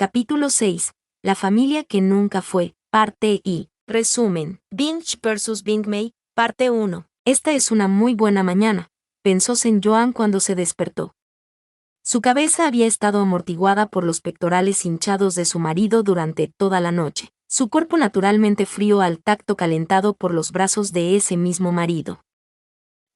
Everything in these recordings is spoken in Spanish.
Capítulo 6. La familia que nunca fue, parte I. Resumen. Binge vs. Bing Mei, parte 1. Esta es una muy buena mañana, pensó Sen Yuan cuando se despertó. Su cabeza había estado amortiguada por los pectorales hinchados de su marido durante toda la noche, su cuerpo naturalmente frío al tacto calentado por los brazos de ese mismo marido.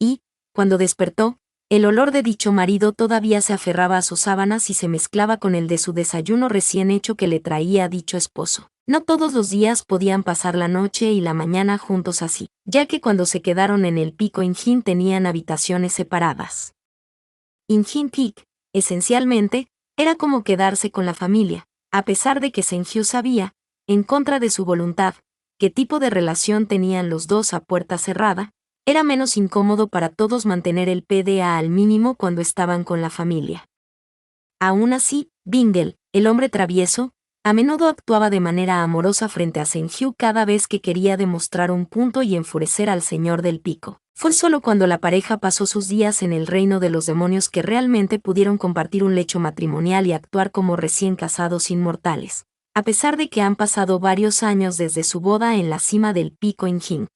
Y, cuando despertó, el olor de dicho marido todavía se aferraba a sus sábanas y se mezclaba con el de su desayuno recién hecho que le traía dicho esposo. No todos los días podían pasar la noche y la mañana juntos así, ya que cuando se quedaron en el Pico Injin tenían habitaciones separadas. Injin Peak, esencialmente, era como quedarse con la familia, a pesar de que Sen-hyu sabía, en contra de su voluntad, qué tipo de relación tenían los dos a puerta cerrada. Era menos incómodo para todos mantener el PDA al mínimo cuando estaban con la familia. Aún así, Bingle, el hombre travieso, a menudo actuaba de manera amorosa frente a Sen-hyu cada vez que quería demostrar un punto y enfurecer al señor del pico. Fue solo cuando la pareja pasó sus días en el reino de los demonios que realmente pudieron compartir un lecho matrimonial y actuar como recién casados inmortales, a pesar de que han pasado varios años desde su boda en la cima del Pico Injin.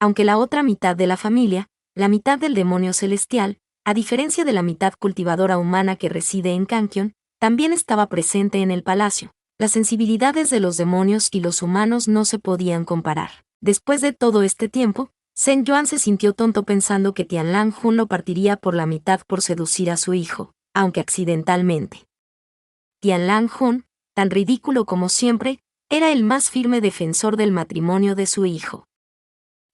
Aunque la otra mitad de la familia, la mitad del demonio celestial, a diferencia de la mitad cultivadora humana que reside en Kangkyon, también estaba presente en el palacio. Las sensibilidades de los demonios y los humanos no se podían comparar. Después de todo este tiempo, Sen Yuan se sintió tonto pensando que Tianlang Jun lo partiría por la mitad por seducir a su hijo, aunque accidentalmente. Tianlang Jun, tan ridículo como siempre, era el más firme defensor del matrimonio de su hijo.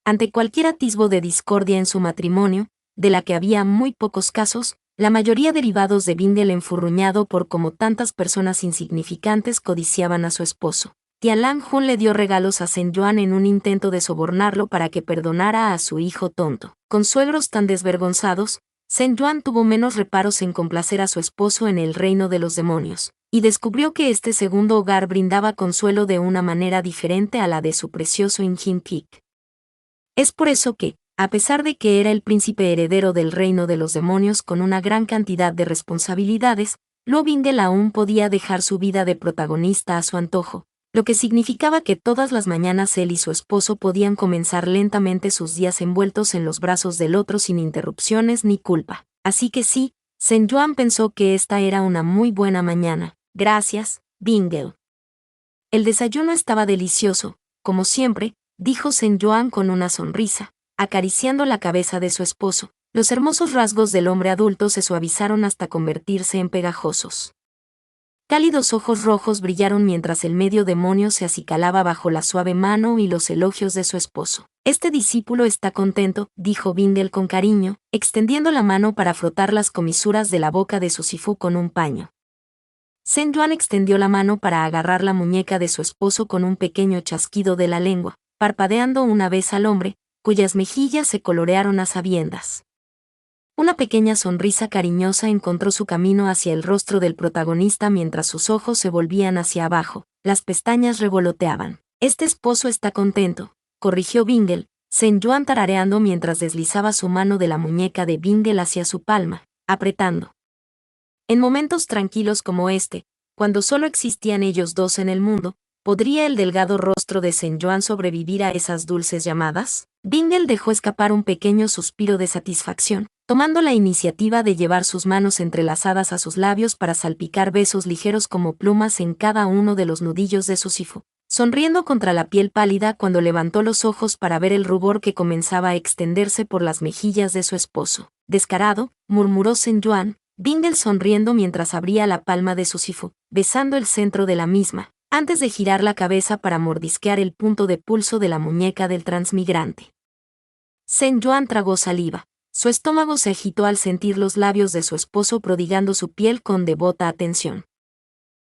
Ante cualquier atisbo de discordia en su matrimonio, de la que había muy pocos casos, la mayoría derivados de Bingle enfurruñado por cómo tantas personas insignificantes codiciaban a su esposo. Tianlang Jun le dio regalos a Sen Yuan en un intento de sobornarlo para que perdonara a su hijo tonto. Con suegros tan desvergonzados, Sen Yuan tuvo menos reparos en complacer a su esposo en el reino de los demonios, y descubrió que este segundo hogar brindaba consuelo de una manera diferente a la de su precioso Injin Peak. Es por eso que, a pesar de que era el príncipe heredero del reino de los demonios con una gran cantidad de responsabilidades, Luo Bingle aún podía dejar su vida de protagonista a su antojo, lo que significaba que todas las mañanas él y su esposo podían comenzar lentamente sus días envueltos en los brazos del otro sin interrupciones ni culpa. Así que sí, Sen Yuan pensó que esta era una muy buena mañana. Gracias, Bingle. El desayuno estaba delicioso, como siempre, dijo Sen Yuan con una sonrisa, acariciando la cabeza de su esposo. Los hermosos rasgos del hombre adulto se suavizaron hasta convertirse en pegajosos. Cálidos ojos rojos brillaron mientras el medio demonio se acicalaba bajo la suave mano y los elogios de su esposo. Este discípulo está contento, dijo Bingle con cariño, extendiendo la mano para frotar las comisuras de la boca de su sifu con un paño. Sen Yuan extendió la mano para agarrar la muñeca de su esposo con un pequeño chasquido de la lengua, parpadeando una vez al hombre, cuyas mejillas se colorearon a sabiendas. Una pequeña sonrisa cariñosa encontró su camino hacia el rostro del protagonista mientras sus ojos se volvían hacia abajo, las pestañas revoloteaban. Este esposo está contento, corrigió Bingle, Sen Yuan tarareando mientras deslizaba su mano de la muñeca de Bingle hacia su palma, apretando. En momentos tranquilos como este, cuando solo existían ellos dos en el mundo, ¿podría el delgado rostro de Sen Yuan sobrevivir a esas dulces llamadas? Bingle dejó escapar un pequeño suspiro de satisfacción, tomando la iniciativa de llevar sus manos entrelazadas a sus labios para salpicar besos ligeros como plumas en cada uno de los nudillos de su sifu, sonriendo contra la piel pálida cuando levantó los ojos para ver el rubor que comenzaba a extenderse por las mejillas de su esposo. Descarado, murmuró Sen Yuan, Bingle sonriendo mientras abría la palma de su sifu, besando el centro de la misma, antes de girar la cabeza para mordisquear el punto de pulso de la muñeca del transmigrante. Sen Yuan tragó saliva. Su estómago se agitó al sentir los labios de su esposo prodigando su piel con devota atención.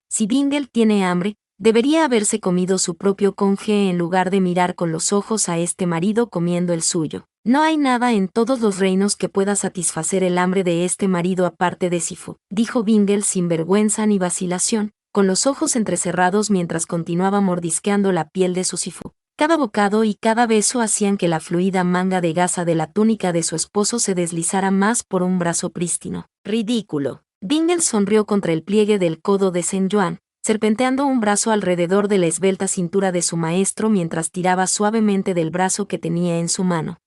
Si Bingle tiene hambre, debería haberse comido su propio conje en lugar de mirar con los ojos a este marido comiendo el suyo. No hay nada en todos los reinos que pueda satisfacer el hambre de este marido aparte de Sifu, dijo Bingle sin vergüenza ni vacilación, con los ojos entrecerrados mientras continuaba mordisqueando la piel de su sifu. Cada bocado y cada beso hacían que la fluida manga de gasa de la túnica de su esposo se deslizara más por un brazo prístino. Ridículo. Bingle sonrió contra el pliegue del codo de Sen Yuan, serpenteando un brazo alrededor de la esbelta cintura de su maestro mientras tiraba suavemente del brazo que tenía en su mano.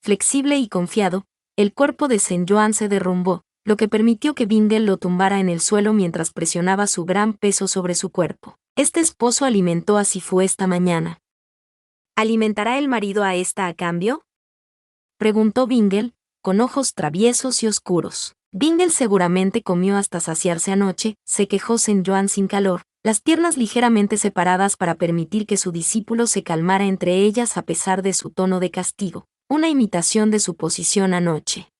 Flexible y confiado, el cuerpo de Saint John se derrumbó, lo que permitió que Bingle lo tumbara en el suelo mientras presionaba su gran peso sobre su cuerpo. Este esposo alimentó a Sifu esta mañana. ¿Alimentará el marido a esta a cambio?, preguntó Bingle, con ojos traviesos y oscuros. Bingle seguramente comió hasta saciarse anoche, se quejó Saint John sin calor, las piernas ligeramente separadas para permitir que su discípulo se calmara entre ellas a pesar de su tono de castigo, una imitación de su posición anoche.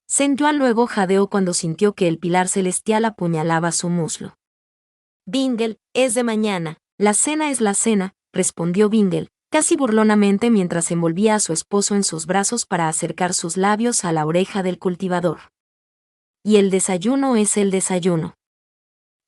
Saint John luego jadeó cuando sintió que el pilar celestial apuñalaba su muslo. Bingle, es de mañana, la cena es la cena, respondió Bingle, casi burlonamente mientras envolvía a su esposo en sus brazos para acercar sus labios a la oreja del cultivador. Y el desayuno es el desayuno.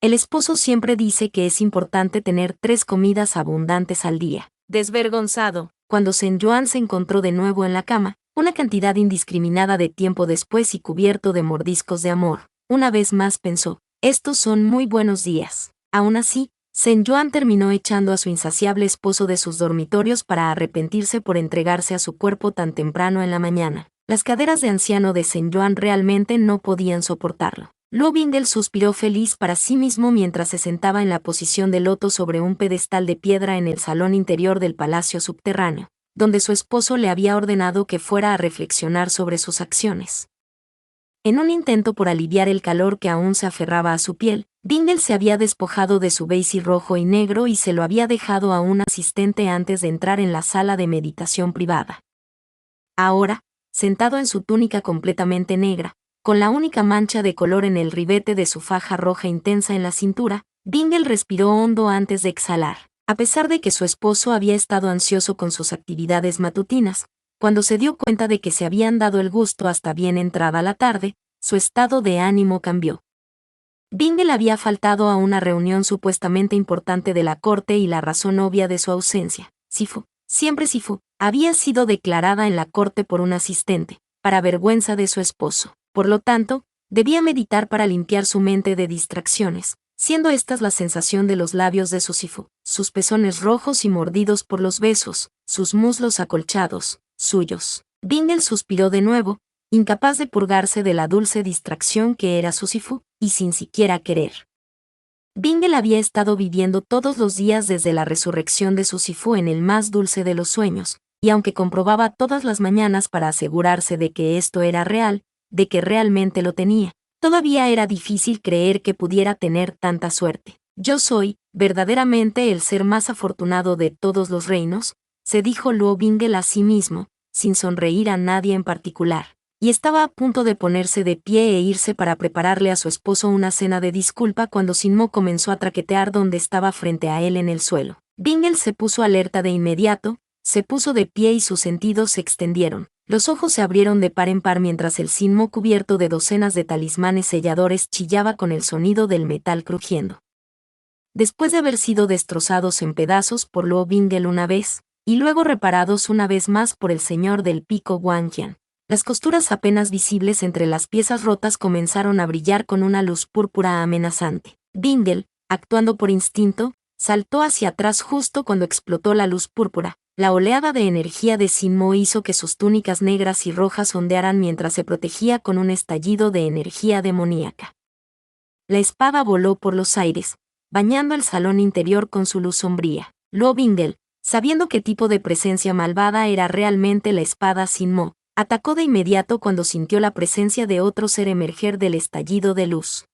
El esposo siempre dice que es importante tener 3 comidas abundantes al día. Desvergonzado, cuando Saint John se encontró de nuevo en la cama, una cantidad indiscriminada de tiempo después y cubierto de mordiscos de amor, una vez más pensó, estos son muy buenos días. Aún así, Saint John terminó echando a su insaciable esposo de sus dormitorios para arrepentirse por entregarse a su cuerpo tan temprano en la mañana. Las caderas de anciano de Saint John realmente no podían soportarlo. Luego Bingle suspiró feliz para sí mismo mientras se sentaba en la posición de loto sobre un pedestal de piedra en el salón interior del palacio subterráneo, donde su esposo le había ordenado que fuera a reflexionar sobre sus acciones. En un intento por aliviar el calor que aún se aferraba a su piel, Bingle se había despojado de su beisi rojo y negro y se lo había dejado a un asistente antes de entrar en la sala de meditación privada. Ahora, sentado en su túnica completamente negra, con la única mancha de color en el ribete de su faja roja intensa en la cintura, Bingle respiró hondo antes de exhalar. A pesar de que su esposo había estado ansioso con sus actividades matutinas, cuando se dio cuenta de que se habían dado el gusto hasta bien entrada la tarde, su estado de ánimo cambió. Bingle había faltado a una reunión supuestamente importante de la corte y la razón obvia de su ausencia, Sifu, siempre Sifu, había sido declarada en la corte por un asistente, para vergüenza de su esposo. Por lo tanto, debía meditar para limpiar su mente de distracciones, siendo estas la sensación de los labios de su Sifu, sus pezones rojos y mordidos por los besos, sus muslos acolchados, suyos. Bingle suspiró de nuevo, incapaz de purgarse de la dulce distracción que era su Sifu, y sin siquiera querer. Bingle había estado viviendo todos los días desde la resurrección de su Sifu en el más dulce de los sueños, y aunque comprobaba todas las mañanas para asegurarse de que esto era real, de que realmente lo tenía, todavía era difícil creer que pudiera tener tanta suerte. Yo soy, verdaderamente el ser más afortunado de todos los reinos, se dijo Luo Bingle a sí mismo, sin sonreír a nadie en particular, y estaba a punto de ponerse de pie e irse para prepararle a su esposo una cena de disculpa cuando Sinmo comenzó a traquetear donde estaba frente a él en el suelo. Bingle se puso alerta de inmediato, se puso de pie y sus sentidos se extendieron. Los ojos se abrieron de par en par mientras el Sinmo cubierto de docenas de talismanes selladores chillaba con el sonido del metal crujiendo. Después de haber sido destrozados en pedazos por Luo Bingle una vez, y luego reparados una vez más por el señor del pico Wang Qian, las costuras apenas visibles entre las piezas rotas comenzaron a brillar con una luz púrpura amenazante. Bingle, actuando por instinto, saltó hacia atrás justo cuando explotó la luz púrpura. La oleada de energía de Sinmo hizo que sus túnicas negras y rojas ondearan mientras se protegía con un estallido de energía demoníaca. La espada voló por los aires, bañando el salón interior con su luz sombría. Luo Bingle, sabiendo qué tipo de presencia malvada era realmente la espada Sinmo, atacó de inmediato cuando sintió la presencia de otro ser emerger del estallido de luz.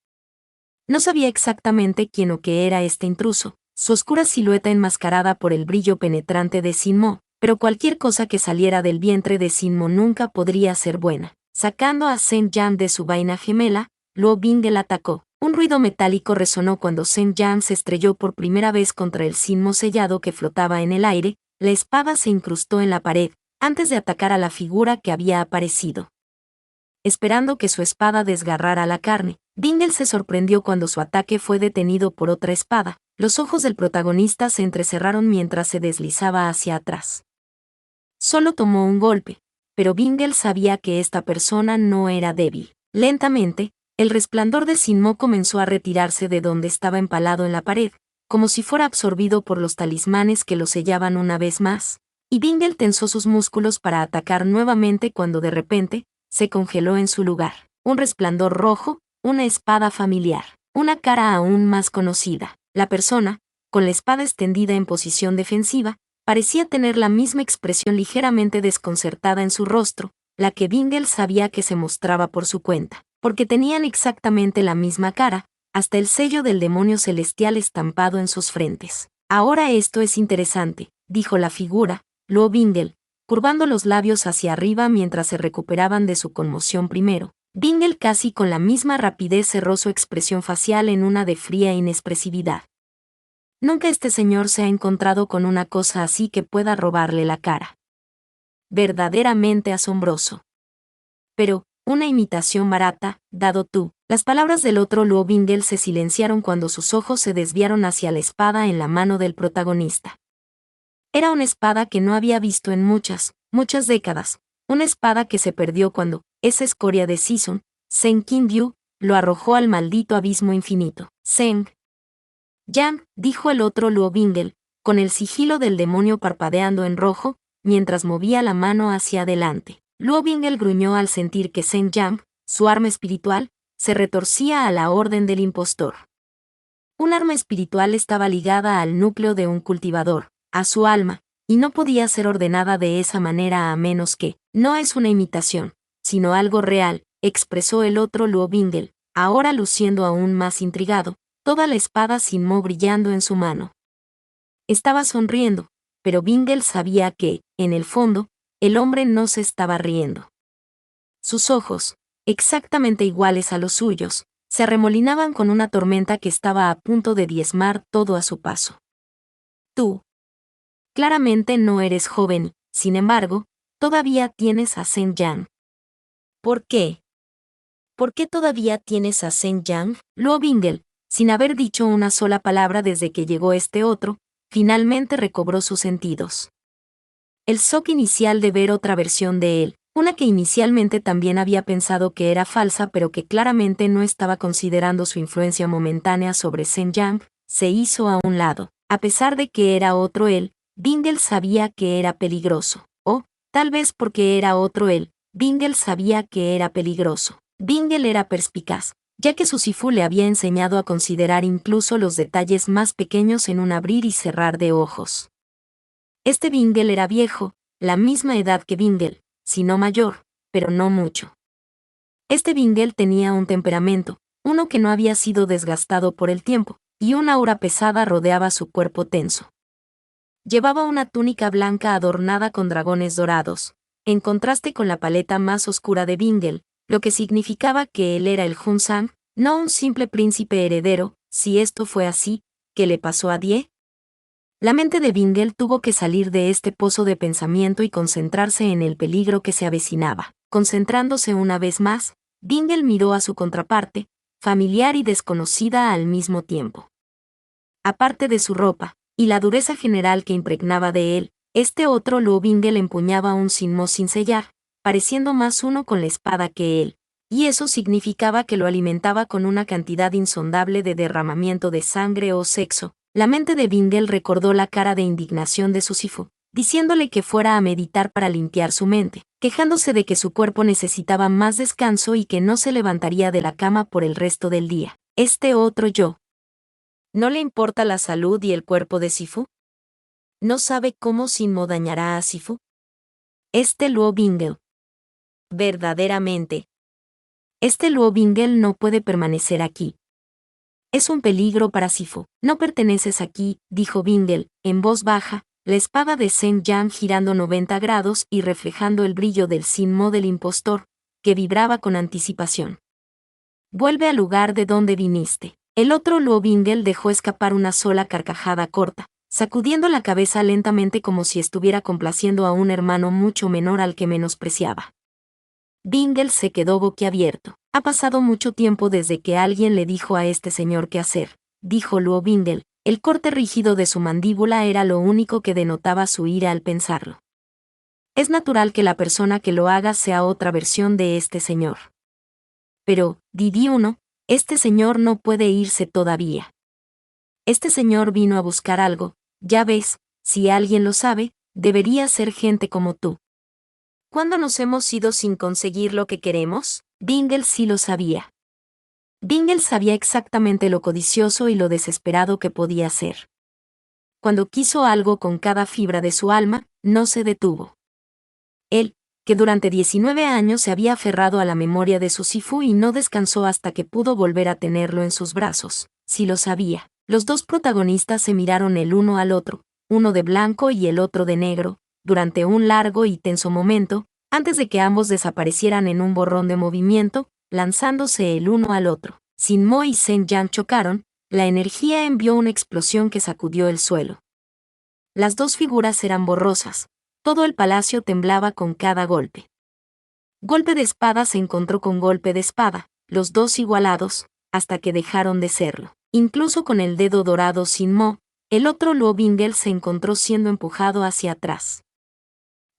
No sabía exactamente quién o qué era este intruso, su oscura silueta enmascarada por el brillo penetrante de Sinmo, pero cualquier cosa que saliera del vientre de Sinmo nunca podría ser buena. Sacando a Saint John de su vaina gemela, Luo Bingle atacó. Un ruido metálico resonó cuando Saint John se estrelló por primera vez contra el Sinmo sellado que flotaba en el aire, la espada se incrustó en la pared, antes de atacar a la figura que había aparecido. Esperando que su espada desgarrara la carne, Bingle se sorprendió cuando su ataque fue detenido por otra espada. Los ojos del protagonista se entrecerraron mientras se deslizaba hacia atrás. Solo tomó un golpe, pero Bingle sabía que esta persona no era débil. Lentamente, El resplandor de Sinmo comenzó a retirarse de donde estaba empalado en la pared, como si fuera absorbido por los talismanes que lo sellaban una vez más, y Bingle tensó sus músculos para atacar nuevamente cuando de repente se congeló en su lugar. Un resplandor rojo, una espada familiar, una cara aún más conocida. La persona, con la espada extendida en posición defensiva, parecía tener la misma expresión ligeramente desconcertada en su rostro, la que Bingle sabía que se mostraba por su cuenta, porque tenían exactamente la misma cara, hasta el sello del demonio celestial estampado en sus frentes. Ahora esto es interesante, dijo la figura, Luo Bingle, curvando los labios hacia arriba mientras se recuperaban de su conmoción primero. Bingle casi con la misma rapidez cerró su expresión facial en una de fría inexpresividad. Nunca este señor se ha encontrado con una cosa así que pueda robarle la cara. Verdaderamente asombroso. Pero, una imitación barata, dado tú. Las palabras del otro Luo Bingle se silenciaron cuando sus ojos se desviaron hacia la espada en la mano del protagonista. Era una espada que no había visto en muchas décadas, una espada que se perdió cuando esa escoria de Season, Zheng Qindiu, lo arrojó al maldito abismo infinito. Zheng Yang, dijo el otro Luo Bingle, con el sigilo del demonio parpadeando en rojo, mientras movía la mano hacia adelante. Luo Bingle gruñó al sentir que Zheng Yang, su arma espiritual, se retorcía a la orden del impostor. Un arma espiritual estaba ligada al núcleo de un cultivador, a su alma, y no podía ser ordenada de esa manera a menos que, no es una imitación, sino algo real, expresó el otro Luo Bingle, ahora luciendo aún más intrigado, toda la espada Sinmo brillando en su mano. Estaba sonriendo, pero Bingle sabía que, en el fondo, el hombre no se estaba riendo. Sus ojos, exactamente iguales a los suyos, se arremolinaban con una tormenta que estaba a punto de diezmar todo a su paso. Tú. Claramente no eres joven, sin embargo, todavía tienes a Zheng Yang. ¿Por qué? ¿Por qué todavía tienes a Zheng Yang? Luo Bingle, sin haber dicho una sola palabra desde que llegó este otro, finalmente recobró sus sentidos. El shock inicial de ver otra versión de él, una que inicialmente también había pensado que era falsa pero que claramente no estaba considerando su influencia momentánea sobre Zheng Yang, se hizo a un lado. A pesar de que era otro él, Bingle sabía que era peligroso. O, tal vez porque era otro él, Bingle sabía que era peligroso. Bingle era perspicaz, ya que su Sifu le había enseñado a considerar incluso los detalles más pequeños en un abrir y cerrar de ojos. Este Bingle era viejo, la misma edad que Bingle, si no mayor, pero no mucho. Este Bingle tenía un temperamento, uno que no había sido desgastado por el tiempo, y una aura pesada rodeaba su cuerpo tenso. Llevaba una túnica blanca adornada con dragones dorados, en contraste con la paleta más oscura de Bingle, lo que significaba que él era el Hun Sang, no un simple príncipe heredero. Si esto fue así, ¿qué le pasó a Die? La mente de Bingle tuvo que salir de este pozo de pensamiento y concentrarse en el peligro que se avecinaba. Concentrándose una vez más, Bingle miró a su contraparte, familiar y desconocida al mismo tiempo. Aparte de su ropa, y la dureza general que impregnaba de él, este otro Luo Bingle empuñaba un Sinmo sin sellar, pareciendo más uno con la espada que él, y eso significaba que lo alimentaba con una cantidad insondable de derramamiento de sangre o sexo. La mente de Bingle recordó la cara de indignación de su Sifu, diciéndole que fuera a meditar para limpiar su mente, quejándose de que su cuerpo necesitaba más descanso y que no se levantaría de la cama por el resto del día. Este otro yo. ¿No le importa la salud y el cuerpo de Sifu? ¿No sabe cómo Sinmo dañará a Sifu? Este Luo Bingle. Verdaderamente. Este Luo Bingle no puede permanecer aquí. Es un peligro para Sifu. No perteneces aquí, dijo Bingle, en voz baja, la espada de Zheng Yang girando 90 grados y reflejando el brillo del Sinmo del impostor, que vibraba con anticipación. Vuelve al lugar de donde viniste. El otro Luo Bingle dejó escapar una sola carcajada corta, sacudiendo la cabeza lentamente como si estuviera complaciendo a un hermano mucho menor al que menospreciaba. Bingle se quedó boquiabierto. Ha pasado mucho tiempo desde que alguien le dijo a este señor qué hacer, dijo Luo Bingle. El corte rígido de su mandíbula era lo único que denotaba su ira al pensarlo. Es natural que la persona que lo haga sea otra versión de este señor. Pero, Didi 1, este señor no puede irse todavía. Este señor vino a buscar algo, ya ves, si alguien lo sabe, debería ser gente como tú. ¿Cuándo nos hemos ido sin conseguir lo que queremos? Bingle sí lo sabía. Bingle sabía exactamente lo codicioso y lo desesperado que podía ser. Cuando quiso algo con cada fibra de su alma, no se detuvo. Él, que durante 19 años se había aferrado a la memoria de su Sifu y no descansó hasta que pudo volver a tenerlo en sus brazos, sí lo sabía. Los dos protagonistas se miraron el uno al otro, uno de blanco y el otro de negro, durante un largo y tenso momento, antes de que ambos desaparecieran en un borrón de movimiento, lanzándose el uno al otro. Sin Mo y Sen Yang chocaron, la energía envió una explosión que sacudió el suelo. Las dos figuras eran borrosas, todo el palacio temblaba con cada golpe. Golpe de espada se encontró con golpe de espada, los dos igualados, hasta que dejaron de serlo. Incluso con el dedo dorado sin Mo, el otro Luo Bingle se encontró siendo empujado hacia atrás.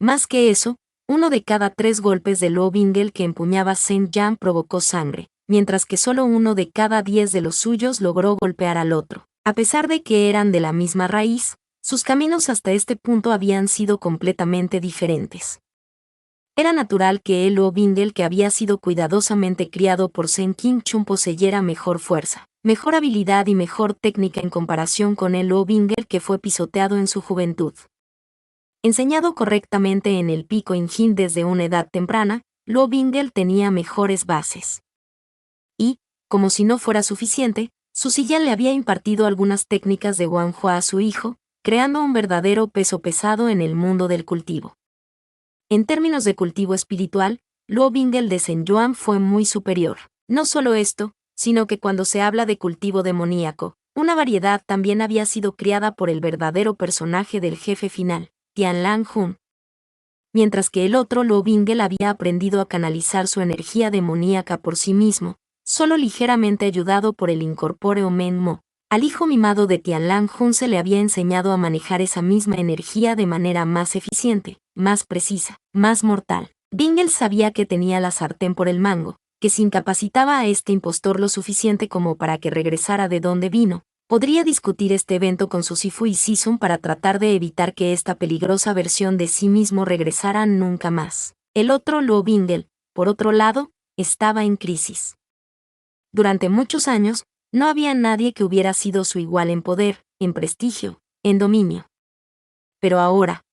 Más que eso, uno de cada 3 golpes de Luo Bingle que empuñaba Sen Yang provocó sangre, mientras que solo uno de cada 10 de los suyos logró golpear al otro. A pesar de que eran de la misma raíz, sus caminos hasta este punto habían sido completamente diferentes. Era natural que el Luo Bingle que había sido cuidadosamente criado por Sen King Chun poseyera mejor fuerza, mejor habilidad y mejor técnica en comparación con el Luo Bingle que fue pisoteado en su juventud. Enseñado correctamente en el Pico Injin desde una edad temprana, Luo Bingle tenía mejores bases. Y, como si no fuera suficiente, Su Silla le había impartido algunas técnicas de Wang Hua a su hijo, creando un verdadero peso pesado en el mundo del cultivo. En términos de cultivo espiritual, Luo Bingle de Sen Yuan fue muy superior. No solo esto, sino que cuando se habla de cultivo demoníaco, una variedad también había sido criada por el verdadero personaje del jefe final, Tianlang Hun. Mientras que el otro Luo Bingle había aprendido a canalizar su energía demoníaca por sí mismo, solo ligeramente ayudado por el incorpóreo Men Mo. Al hijo mimado de Tianlang Hun se le había enseñado a manejar esa misma energía de manera más eficiente, más precisa, más mortal. Bingle sabía que tenía la sartén por el mango, que si incapacitaba a este impostor lo suficiente como para que regresara de donde vino, podría discutir este evento con su Sifu y Sisun para tratar de evitar que esta peligrosa versión de sí mismo regresara nunca más. El otro Luo Bingle, por otro lado, estaba en crisis. Durante muchos años, no había nadie que hubiera sido su igual en poder, en prestigio, en dominio. Pero ahora,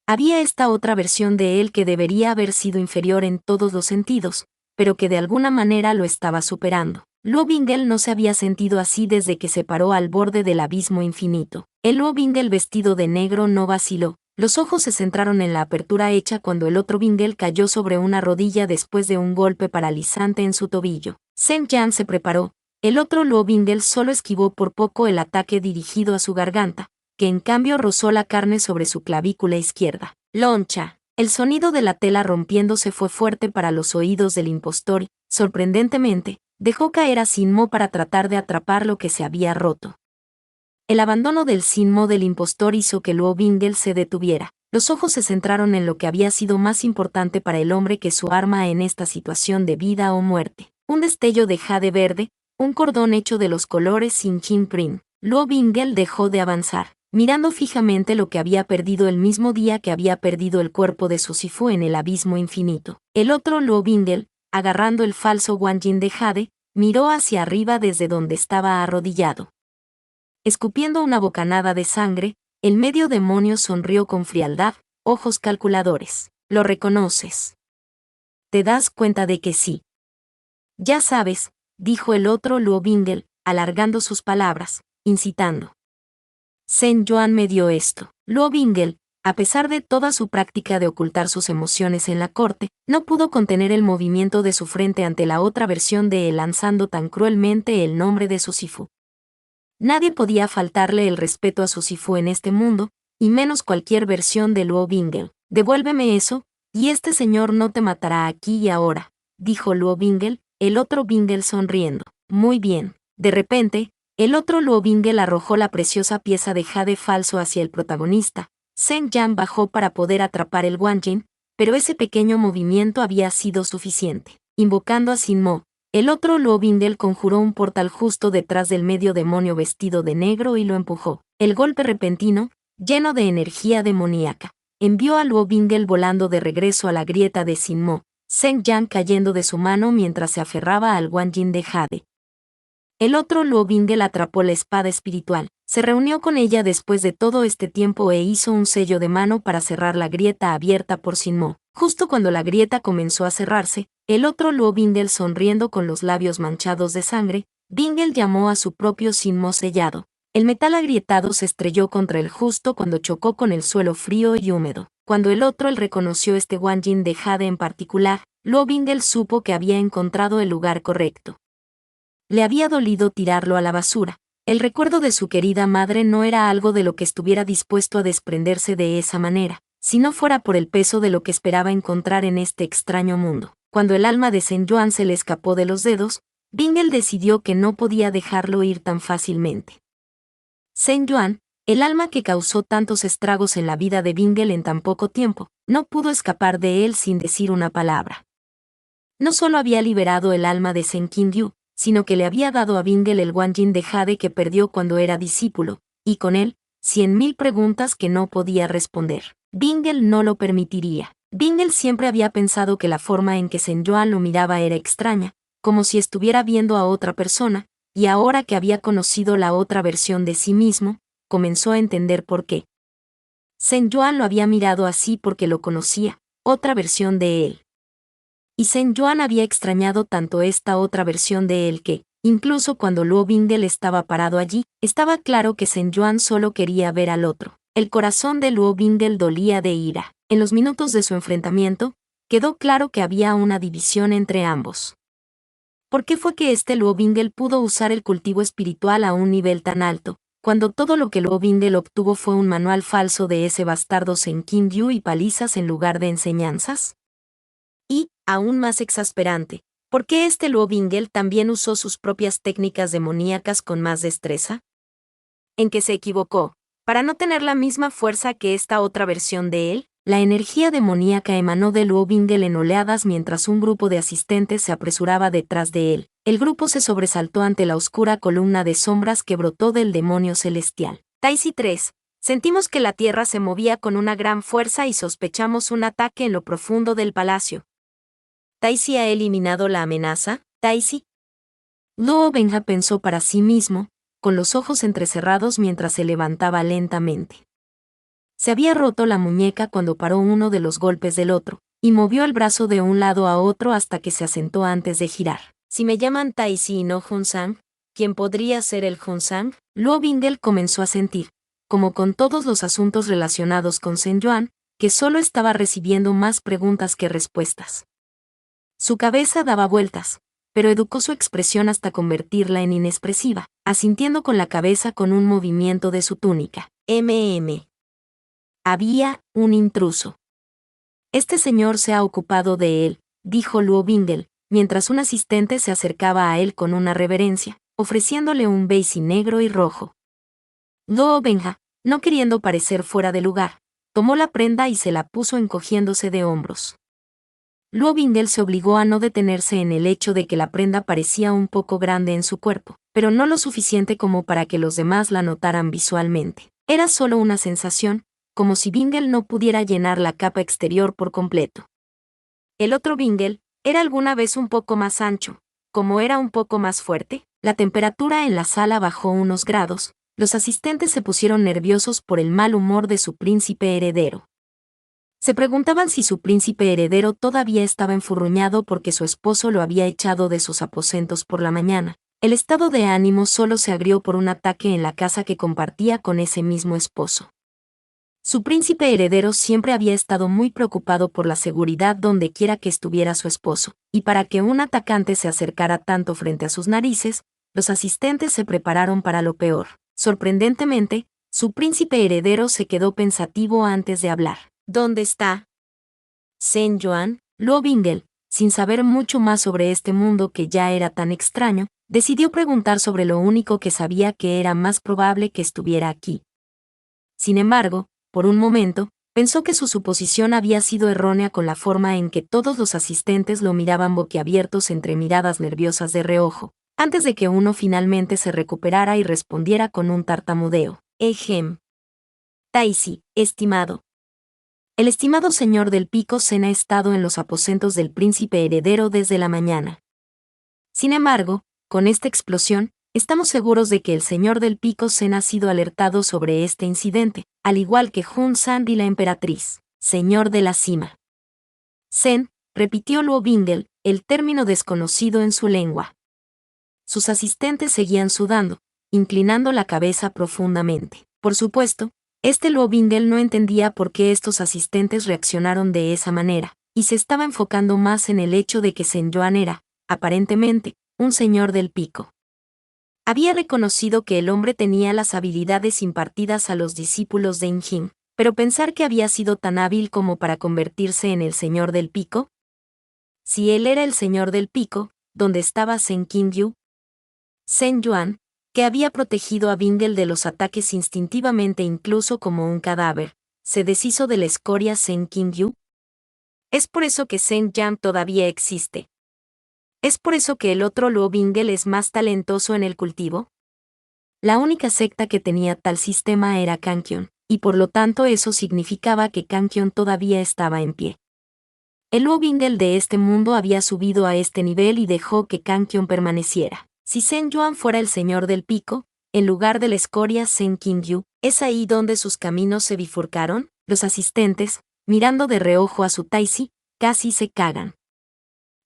había esta otra versión de él que debería haber sido inferior en todos los sentidos, pero que de alguna manera lo estaba superando. Luo Bingle no se había sentido así desde que se paró al borde del abismo infinito. El Luo Bingle vestido de negro no vaciló, los ojos se centraron en la apertura hecha cuando el otro Bingle cayó sobre una rodilla después de un golpe paralizante en su tobillo. Sen Yang se preparó. El otro Luo Bingle solo esquivó por poco el ataque dirigido a su garganta, que en cambio rozó la carne sobre su clavícula izquierda. ¡Loncha! El sonido de la tela rompiéndose fue fuerte para los oídos del impostor y, sorprendentemente, dejó caer a Sin Mo para tratar de atrapar lo que se había roto. El abandono del Sin Mo del impostor hizo que Luo Bingle se detuviera. Los ojos se centraron en lo que había sido más importante para el hombre que su arma en esta situación de vida o muerte. Un destello de jade verde, un cordón hecho de los colores Sin Jin Prim. Luo Bingle dejó de avanzar, mirando fijamente lo que había perdido el mismo día que había perdido el cuerpo de su Sifu en el abismo infinito. El otro Luo Bingle, agarrando el falso Wanjin de jade, miró hacia arriba desde donde estaba arrodillado. Escupiendo una bocanada de sangre, el medio demonio sonrió con frialdad, ojos calculadores. ¿Lo reconoces? ¿Te das cuenta de que sí? Ya sabes, dijo el otro Luo Bingle, alargando sus palabras, incitando. Sen Yuan me dio esto. Luo Bingle, a pesar de toda su práctica de ocultar sus emociones en la corte, no pudo contener el movimiento de su frente ante la otra versión de él lanzando tan cruelmente el nombre de su Sifu. Nadie podía faltarle el respeto a su Sifu en este mundo, y menos cualquier versión de Luo Bingle. Devuélveme eso, y este señor no te matará aquí y ahora, dijo Luo Bingle, el otro Bingle sonriendo. Muy bien. De repente, el otro Luo Bingle arrojó la preciosa pieza de jade falso hacia el protagonista. Sen Yang bajó para poder atrapar el Wanjin, pero ese pequeño movimiento había sido suficiente. Invocando a Sin Mo, El otro Luo Bingel conjuró un portal justo detrás del medio demonio vestido de negro y lo empujó. El golpe repentino, lleno de energía demoníaca, envió a Luo Bingel volando de regreso a la grieta de Sinmo, Zheng Yang cayendo de su mano mientras se aferraba al Guanyin de Jade. El otro Luo Bingel atrapó la espada espiritual, se reunió con ella después de todo este tiempo e hizo un sello de mano para cerrar la grieta abierta por Sinmo. Justo cuando la grieta comenzó a cerrarse, el otro Luo Bingel sonriendo con los labios manchados de sangre, Bingel llamó a su propio Sinmo sellado. El metal agrietado se estrelló contra él justo cuando chocó con el suelo frío y húmedo. Cuando el otro reconoció este Guanyin de Jade en particular, Luo Bingel supo que había encontrado el lugar correcto. Le había dolido tirarlo a la basura. El recuerdo de su querida madre no era algo de lo que estuviera dispuesto a desprenderse de esa manera, si no fuera por el peso de lo que esperaba encontrar en este extraño mundo. Cuando el alma de Zheng Yuan se le escapó de los dedos, Bingel decidió que no podía dejarlo ir tan fácilmente. Zheng Yuan, el alma que causó tantos estragos en la vida de Bingel en tan poco tiempo, no pudo escapar de él sin decir una palabra. No solo había liberado el alma de Zheng Qinyu, sino que le había dado a Bingel el Guanyin de Jade que perdió cuando era discípulo, y con él, 100.000 preguntas que no podía responder. Bingel no lo permitiría. Bingel siempre había pensado que la forma en que Zheng Yuan lo miraba era extraña, como si estuviera viendo a otra persona, y ahora que había conocido la otra versión de sí mismo, comenzó a entender por qué. Zheng Yuan lo había mirado así porque lo conocía, otra versión de él. Y Zheng Yuan había extrañado tanto esta otra versión de él que, incluso cuando Luo Bingel estaba parado allí, estaba claro que Zheng Yuan solo quería ver al otro. El corazón de Luo Bingel dolía de ira. En los minutos de su enfrentamiento, quedó claro que había una división entre ambos. ¿Por qué fue que este Luo Bingel pudo usar el cultivo espiritual a un nivel tan alto, cuando todo lo que Luo Bingel obtuvo fue un manual falso de ese bastardo Zheng Qinyu y palizas en lugar de enseñanzas? Y, aún más exasperante, ¿por qué este Luo Bingel también usó sus propias técnicas demoníacas con más destreza? ¿En qué se equivocó? Para no tener la misma fuerza que esta otra versión de él, la energía demoníaca emanó de Luo Bingel en oleadas mientras un grupo de asistentes se apresuraba detrás de él. El grupo se sobresaltó ante la oscura columna de sombras que brotó del demonio celestial. Taisi 3. Sentimos que la tierra se movía con una gran fuerza y sospechamos un ataque en lo profundo del palacio. ¿Taisi ha eliminado la amenaza, Taisi? Luo Benja pensó para sí mismo, con los ojos entrecerrados mientras se levantaba lentamente. Se había roto la muñeca cuando paró uno de los golpes del otro, y movió el brazo de un lado a otro hasta que se asentó antes de girar. Si me llaman Taisi y no Hunsang, ¿quién podría ser el Hunsang? Luo Bingel comenzó a sentir, como con todos los asuntos relacionados con Zheng Yuan, que solo estaba recibiendo más preguntas que respuestas. Su cabeza daba vueltas, pero educó su expresión hasta convertirla en inexpresiva, asintiendo con la cabeza con un movimiento de su túnica. Había un intruso. Este señor se ha ocupado de él, dijo Luo Bingel, mientras un asistente se acercaba a él con una reverencia, ofreciéndole un beisi negro y rojo. Luo Benja, no queriendo parecer fuera de lugar, tomó la prenda y se la puso encogiéndose de hombros. Luo Bingel se obligó a no detenerse en el hecho de que la prenda parecía un poco grande en su cuerpo, pero no lo suficiente como para que los demás la notaran visualmente. Era solo una sensación, como si Bingel no pudiera llenar la capa exterior por completo. El otro Bingel era alguna vez un poco más ancho, como era un poco más fuerte, la temperatura en la sala bajó unos grados, los asistentes se pusieron nerviosos por el mal humor de su príncipe heredero. Se preguntaban si su príncipe heredero todavía estaba enfurruñado porque su esposo lo había echado de sus aposentos por la mañana. El estado de ánimo solo se agrió por un ataque en la casa que compartía con ese mismo esposo. Su príncipe heredero siempre había estado muy preocupado por la seguridad donde quiera que estuviera su esposo, y para que un atacante se acercara tanto frente a sus narices, los asistentes se prepararon para lo peor. Sorprendentemente, su príncipe heredero se quedó pensativo antes de hablar. ¿Dónde está Zheng Yuan? Luo Bingel, sin saber mucho más sobre este mundo que ya era tan extraño, decidió preguntar sobre lo único que sabía que era más probable que estuviera aquí. Sin embargo, por un momento, Pensó que su suposición había sido errónea con la forma en que todos los asistentes lo miraban boquiabiertos entre miradas nerviosas de reojo, antes de que uno finalmente se recuperara y respondiera con un tartamudeo. Ejem. Taisi, estimado. El estimado señor del Pico Sen ha estado en los aposentos del príncipe heredero desde la mañana. Sin embargo, con esta explosión, estamos seguros de que el señor del Pico Sen ha sido alertado sobre este incidente, al igual que Hun San y la emperatriz, señor de la cima. Sen, repitió Luo Bingel, el término desconocido en su lengua. Sus asistentes seguían sudando, inclinando la cabeza profundamente. Por supuesto, Luo Bingel no entendía por qué estos asistentes reaccionaron de esa manera, y se estaba enfocando más en el hecho de que Sen Yuan era, aparentemente, un señor del pico. Había reconocido que el hombre tenía las habilidades impartidas a los discípulos de Injin, pero pensar que había sido tan hábil como para convertirse en el señor del pico. Si él era el señor del pico, ¿dónde estaba Sen Qingyu? Sen Yuan, que había protegido a Bingel de los ataques instintivamente incluso como un cadáver, se deshizo de la escoria Sen Qingyu. Es por eso que Sen Yang todavía existe. ¿Es por eso que el otro Luo Bingel es más talentoso en el cultivo? La única secta que tenía tal sistema era Kankion, y por lo tanto eso significaba que Kankion todavía estaba en pie. El Luo Bingel de este mundo había subido a este nivel y dejó que Kankion permaneciera. Si Sen Yuan fuera el señor del pico, en lugar de la escoria Sen Qingyu, ¿es ahí donde sus caminos se bifurcaron? Los asistentes, mirando de reojo a su Taisi, casi se cagan.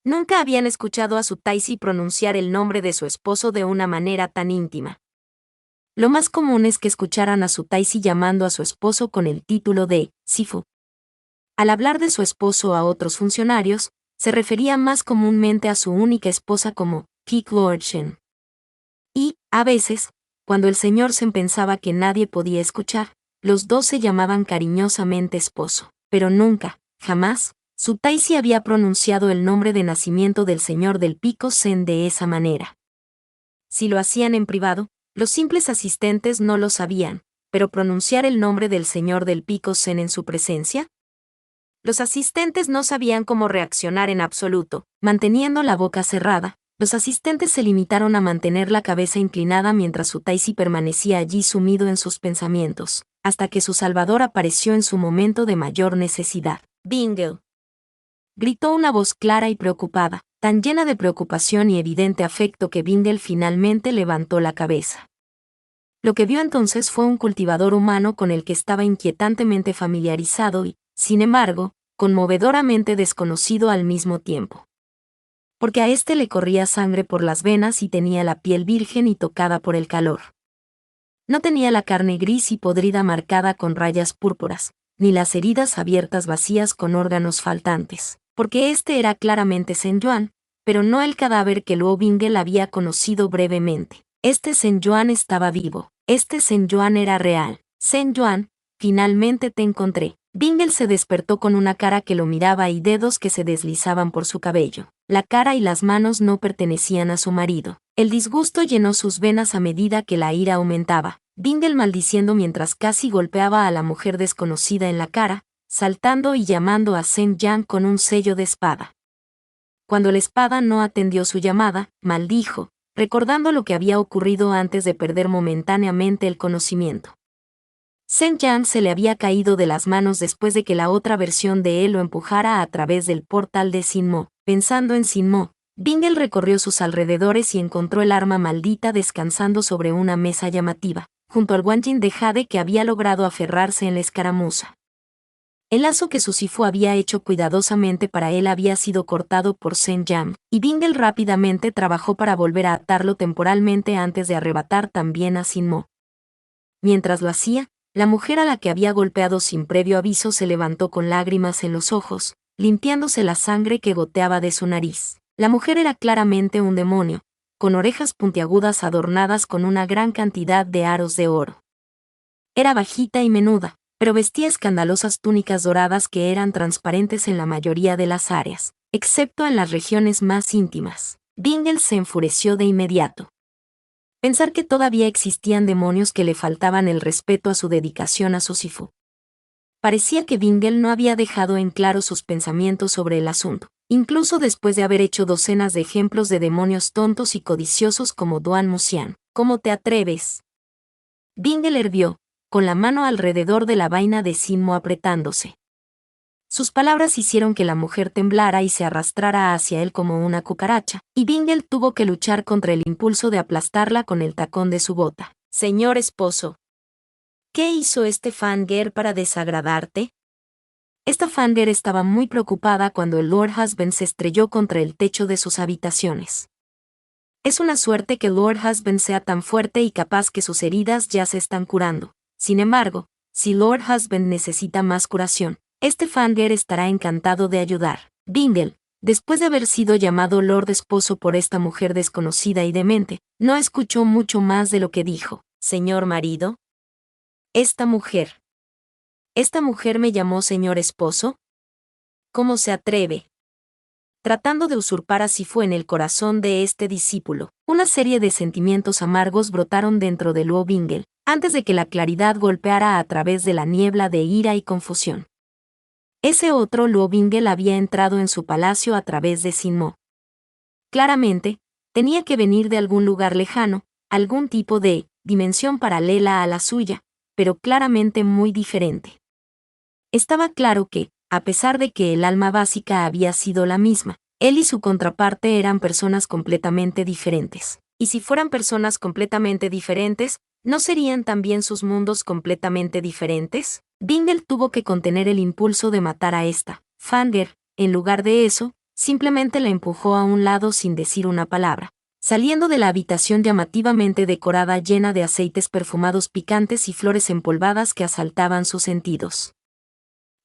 Nunca habían escuchado a su Taisi pronunciar el nombre de su esposo de una manera tan íntima. Lo más común es que escucharan a su Taisi llamando a su esposo con el título de Sifu. Al hablar de su esposo a otros funcionarios, se refería más comúnmente a su única esposa como Kik Lord Shen. Y, a veces, cuando el señor Sen pensaba que nadie podía escuchar, los dos se llamaban cariñosamente esposo, pero nunca, jamás, su Taisi había pronunciado el nombre de nacimiento del señor del Pico Sen de esa manera. Si lo hacían en privado, los simples asistentes no lo sabían, pero pronunciar el nombre del señor del Pico Sen en su presencia. Los asistentes no sabían cómo reaccionar en absoluto. Manteniendo la boca cerrada, los asistentes se limitaron a mantener la cabeza inclinada mientras su Taisi permanecía allí sumido en sus pensamientos, hasta que su salvador apareció en su momento de mayor necesidad. Bingel. Gritó una voz clara y preocupada, tan llena de preocupación y evidente afecto que Bingel finalmente levantó la cabeza. Lo que vio entonces fue un cultivador humano con el que estaba inquietantemente familiarizado y, sin embargo, conmovedoramente desconocido al mismo tiempo. Porque a este le corría sangre por las venas y tenía la piel virgen y tocada por el calor. No tenía la carne gris y podrida marcada con rayas púrpuras, ni las heridas abiertas vacías con órganos faltantes, porque este era claramente Sen Yuan, pero no el cadáver que Luo Bingel había conocido brevemente. Este Sen Yuan estaba vivo, este Sen Yuan era real. Sen Yuan, finalmente te encontré. Bingel se despertó con una cara que lo miraba y dedos que se deslizaban por su cabello. La cara y las manos no pertenecían a su marido. El disgusto llenó sus venas a medida que la ira aumentaba. Bingel maldiciendo mientras casi golpeaba a la mujer desconocida en la cara, saltando y llamando a Sen Yang con un sello de espada. Cuando la espada no atendió su llamada, maldijo, recordando lo que había ocurrido antes de perder momentáneamente el conocimiento. Sen Yang se le había caído de las manos después de que la otra versión de él lo empujara a través del portal de Sinmo. Pensando en Sinmo, Bingel recorrió sus alrededores y encontró el arma maldita descansando sobre una mesa llamativa, junto al guanyin de jade que había logrado aferrarse en la escaramuza. El lazo que su Sifu había hecho cuidadosamente para él había sido cortado por Sen Yang, y Bingel rápidamente trabajó para volver a atarlo temporalmente antes de arrebatar también a Sinmo. Mientras lo hacía, la mujer a la que había golpeado sin previo aviso se levantó con lágrimas en los ojos, limpiándose la sangre que goteaba de su nariz. La mujer era claramente un demonio, con orejas puntiagudas adornadas con una gran cantidad de aros de oro. Era bajita y menuda, pero vestía escandalosas túnicas doradas que eran transparentes en la mayoría de las áreas, excepto en las regiones más íntimas. Bingel se enfureció de inmediato. Pensar que todavía existían demonios que le faltaban el respeto a su dedicación a su Sifu. Parecía que Bingle no había dejado en claro sus pensamientos sobre el asunto, incluso después de haber hecho docenas de ejemplos de demonios tontos y codiciosos como Duan Musian. ¿Cómo te atreves? Bingle hervió, con la mano alrededor de la vaina de Sinmo apretándose. Sus palabras hicieron que la mujer temblara y se arrastrara hacia él como una cucaracha, y Bingle tuvo que luchar contra el impulso de aplastarla con el tacón de su bota. Señor esposo, ¿qué hizo este fangirl para desagradarte? Esta fangirl estaba muy preocupada cuando el Lord Husband se estrelló contra el techo de sus habitaciones. Es una suerte que Lord Husband sea tan fuerte y capaz que sus heridas ya se están curando. Sin embargo, si Lord Husband necesita más curación, este fangirl estará encantado de ayudar. Bingle, después de haber sido llamado Lord Esposo por esta mujer desconocida y demente, no escuchó mucho más de lo que dijo. ¿Señor marido? Esta mujer me llamó señor esposo. ¿Cómo se atreve? Tratando de usurpar a Sifu en el corazón de este discípulo, una serie de sentimientos amargos brotaron dentro de Luo Bingle, antes de que la claridad golpeara a través de la niebla de ira y confusión. Ese otro Luo Bingle había entrado en su palacio a través de Sinmo. Claramente, tenía que venir de algún lugar lejano, algún tipo de dimensión paralela a la suya, pero claramente muy diferente. Estaba claro que, a pesar de que el alma básica había sido la misma, él y su contraparte eran personas completamente diferentes. Y si fueran personas completamente diferentes, ¿no serían también sus mundos completamente diferentes? Bingle tuvo que contener el impulso de matar a esta fangirl. En lugar de eso, simplemente la empujó a un lado sin decir una palabra, saliendo de la habitación llamativamente decorada llena de aceites perfumados picantes y flores empolvadas que asaltaban sus sentidos.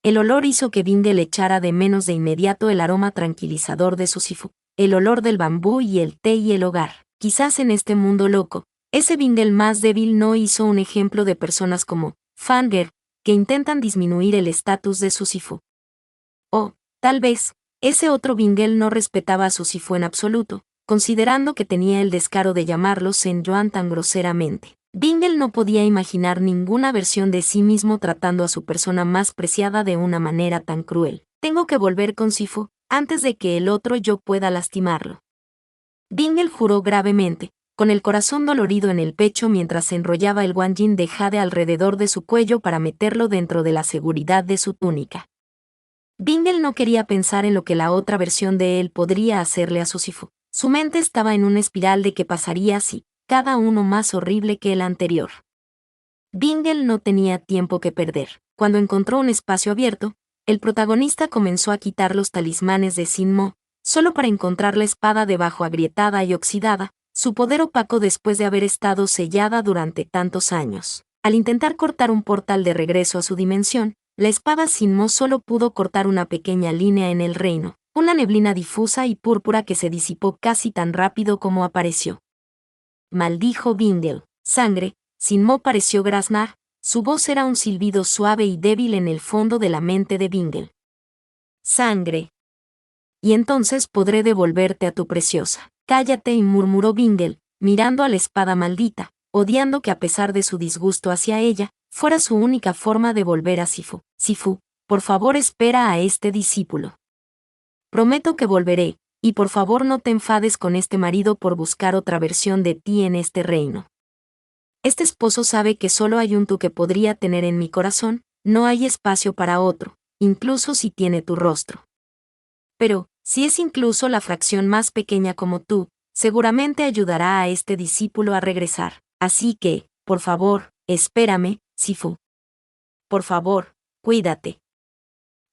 El olor hizo que Bingle echara de menos de inmediato el aroma tranquilizador de su Sifu, el olor del bambú y el té y el hogar. Quizás en este mundo loco, ese Bingle más débil no hizo un ejemplo de personas como fangirl, que intentan disminuir el estatus de su Sifu. O, tal vez, ese otro Bingle no respetaba a su Sifu en absoluto, considerando que tenía el descaro de llamarlo Sen Yuan tan groseramente. Bingle no podía imaginar ninguna versión de sí mismo tratando a su persona más preciada de una manera tan cruel. Tengo que volver con Sifu, antes de que el otro yo pueda lastimarlo. Bingle juró gravemente, con el corazón dolorido en el pecho mientras se enrollaba el guanyin de jade alrededor de su cuello para meterlo dentro de la seguridad de su túnica. Bingle no quería pensar en lo que la otra versión de él podría hacerle a su Sifu. Su mente estaba en una espiral de qué pasaría si cada uno más horrible que el anterior. Bingle no tenía tiempo que perder. Cuando encontró un espacio abierto, el protagonista comenzó a quitar los talismanes de Sinmo, solo para encontrar la espada debajo agrietada y oxidada, su poder opaco después de haber estado sellada durante tantos años. Al intentar cortar un portal de regreso a su dimensión, la espada Sinmo solo pudo cortar una pequeña línea en el reino, una neblina difusa y púrpura que se disipó casi tan rápido como apareció. Maldijo Bingle. Sangre. Sinmo pareció graznar, su voz era un silbido suave y débil en el fondo de la mente de Bingle. Sangre. Y entonces podré devolverte a tu preciosa. Cállate, murmuró Bingle, mirando a la espada maldita, odiando que a pesar de su disgusto hacia ella, fuera su única forma de volver a Sifu. Sifu, por favor espera a este discípulo. Prometo que volveré, y por favor no te enfades con este marido por buscar otra versión de ti en este reino. Este esposo sabe que solo hay un tú que podría tener en mi corazón, no hay espacio para otro, incluso si tiene tu rostro. Pero, si es incluso la fracción más pequeña como tú, seguramente ayudará a este discípulo a regresar. Así que, por favor, espérame, Sifu. Por favor, cuídate.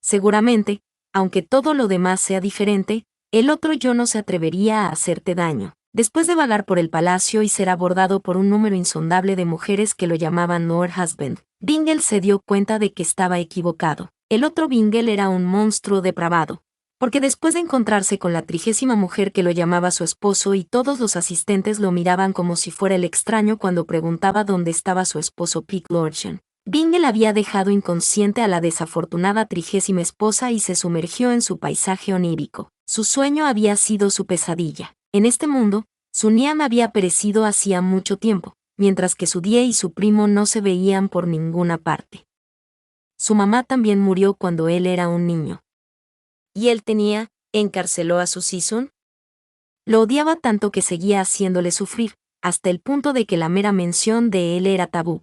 Seguramente, aunque todo lo demás sea diferente, el otro yo no se atrevería a hacerte daño. Después de vagar por el palacio y ser abordado por un número insondable de mujeres que lo llamaban Lord Husband, Bingle se dio cuenta de que estaba equivocado. El otro Bingle era un monstruo depravado, porque después de encontrarse con la 30ª mujer que lo llamaba su esposo y todos los asistentes lo miraban como si fuera el extraño cuando preguntaba dónde estaba su esposo Pig Lordsham, Bingle había dejado inconsciente a la desafortunada 30ª esposa y se sumergió en su paisaje onírico. Su sueño había sido su pesadilla. En este mundo, su Niam había perecido hacía mucho tiempo, mientras que su Die y su primo no se veían por ninguna parte. su mamá también murió cuando él era un niño. ¿Y él encarceló a su Sisun? Lo odiaba tanto que seguía haciéndole sufrir, hasta el punto de que la mera mención de él era tabú.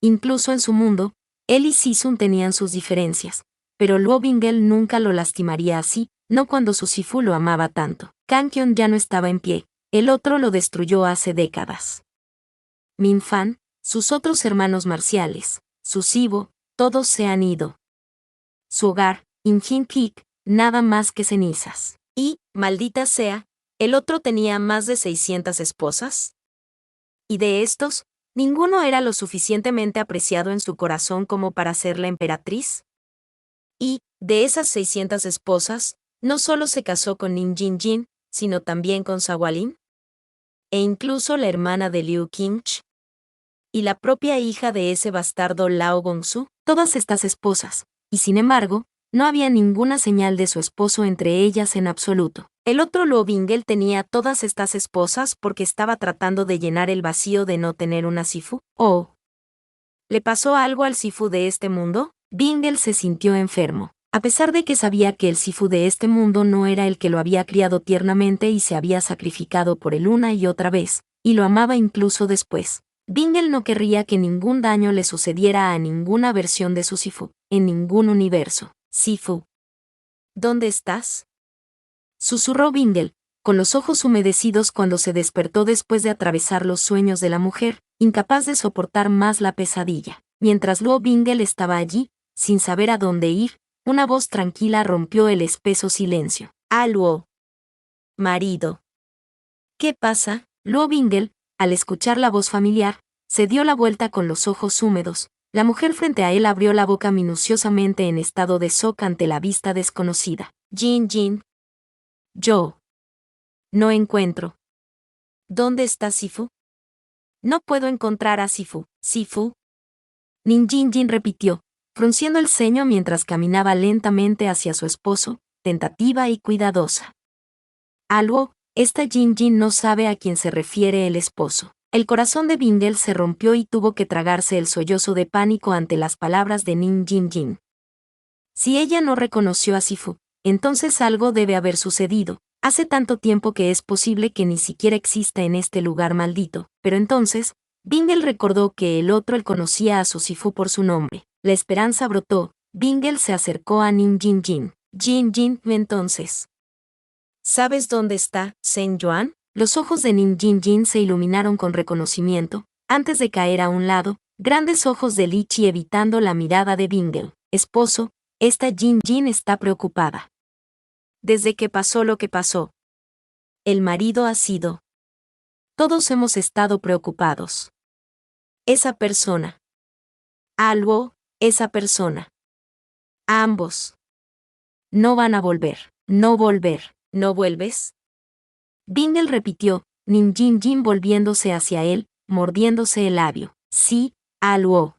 Incluso en su mundo, él y Sisun tenían sus diferencias, pero Luo Bingel nunca lo lastimaría así, no cuando su Sifu lo amaba tanto. Kanghyun ya no estaba en pie, el otro lo destruyó hace décadas. Min Fan, sus otros hermanos marciales, su Sibo, todos se han ido. Su hogar, Injin Peak, nada más que cenizas. Y, maldita sea, el otro tenía más de 600 esposas. Y de estos, ninguno era lo suficientemente apreciado en su corazón como para ser la emperatriz. Y, de esas 600 esposas, no solo se casó con Nin Jinjin, sino también con Sawalin. E incluso la hermana de Liu Qingch. Y la propia hija de ese bastardo Lao Gongsu, todas estas esposas, y sin embargo, no había ninguna señal de su esposo entre ellas en absoluto. El otro Luo Bingel tenía todas estas esposas porque estaba tratando de llenar el vacío de no tener una Sifu. ¿O le pasó algo al Sifu de este mundo? Bingel se sintió enfermo. A pesar de que sabía que el Sifu de este mundo no era el que lo había criado tiernamente y se había sacrificado por él una y otra vez, y lo amaba incluso después, Bingel no querría que ningún daño le sucediera a ninguna versión de su Sifu, en ningún universo. Sifu, ¿dónde estás? Susurró Bingel, con los ojos humedecidos cuando se despertó después de atravesar los sueños de la mujer, incapaz de soportar más la pesadilla. Mientras Luo Bingel estaba allí, sin saber a dónde ir, una voz tranquila rompió el espeso silencio. «Ah, Luo. Marido». «¿Qué pasa?» Luo Bingel, al escuchar la voz familiar, se dio la vuelta con los ojos húmedos. La mujer frente a él abrió la boca minuciosamente en estado de shock ante la vista desconocida. «Jin Jin. Yo. No encuentro. ¿Dónde está Sifu? No puedo encontrar a Sifu. ¿Sifu?» Nin Jin Jin repitió, frunciendo el ceño mientras caminaba lentamente hacia su esposo, tentativa y cuidadosa. «Ah, Luo, esta Jin Jin no sabe a quién se refiere el esposo». El corazón de Bingel se rompió y tuvo que tragarse el sollozo de pánico ante las palabras de Nin Jin Jin. Si ella no reconoció a Sifu, entonces algo debe haber sucedido. Hace tanto tiempo que es posible que ni siquiera exista en este lugar maldito, pero entonces, Bingel recordó que el otro él conocía a su Sifu por su nombre. La esperanza brotó. Bingel se acercó a Nin Jin Jin. «Jin Jin, entonces. ¿Sabes dónde está Sen Yuan?» Los ojos de Nin Jin Jin se iluminaron con reconocimiento, antes de caer a un lado, grandes ojos de Li Chi evitando la mirada de Bingel. «Esposo, esta Jin Jin está preocupada. Desde que pasó lo que pasó. El marido ha sido. Todos hemos estado preocupados. Esa persona. Ah, Luo, esa persona. Ambos. No van a volver. No volver. ¿No vuelves?» Bingel repitió, Nin Jin Jin volviéndose hacia él, mordiéndose el labio. «Sí, Ah Luo.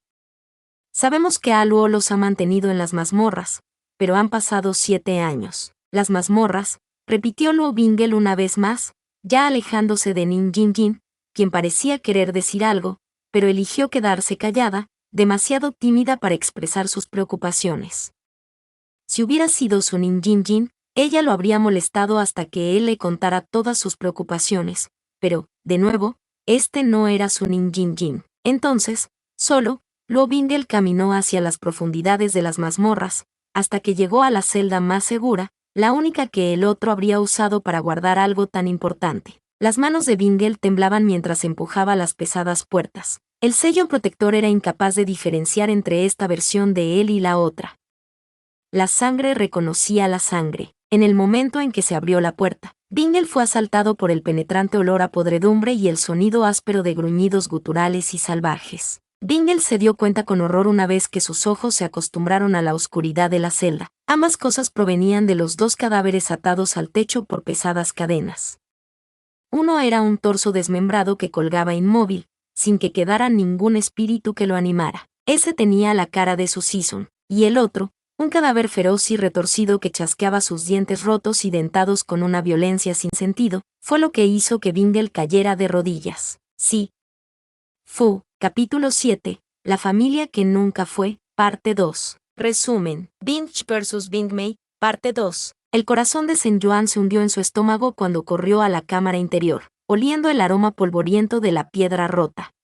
Sabemos que Ah Luo los ha mantenido en las mazmorras, pero han pasado 7 años. Las mazmorras», repitió Luo Bingel una vez más, ya alejándose de Nin Jin Jin, quien parecía querer decir algo, pero eligió quedarse callada, demasiado tímida para expresar sus preocupaciones. Si hubiera sido su Nin Jin Jin, ella lo habría molestado hasta que él le contara todas sus preocupaciones, pero, de nuevo, este no era su Nin Jin Jin. Entonces, solo, Luo Bingel caminó hacia las profundidades de las mazmorras, hasta que llegó a la celda más segura, la única que el otro habría usado para guardar algo tan importante. Las manos de Bingel temblaban mientras empujaba las pesadas puertas. El sello protector era incapaz de diferenciar entre esta versión de él y la otra. La sangre reconocía la sangre. En el momento en que se abrió la puerta, Bingel fue asaltado por el penetrante olor a podredumbre y el sonido áspero de gruñidos guturales y salvajes. Bingel se dio cuenta con horror una vez que sus ojos se acostumbraron a la oscuridad de la celda. Ambas cosas provenían de los 2 cadáveres atados al techo por pesadas cadenas. Uno era un torso desmembrado que colgaba inmóvil, sin que quedara ningún espíritu que lo animara. Ese tenía la cara de su Sisun, y el otro, un cadáver feroz y retorcido que chasqueaba sus dientes rotos y dentados con una violencia sin sentido, fue lo que hizo que Bingel cayera de rodillas. Sí. Fu, capítulo 7, la familia que nunca fue, parte 2. Resumen, Binge vs. Bing Mei, parte 2. El corazón de Shen Yuan se hundió en su estómago cuando corrió a la cámara interior, oliendo el aroma polvoriento de la piedra rota.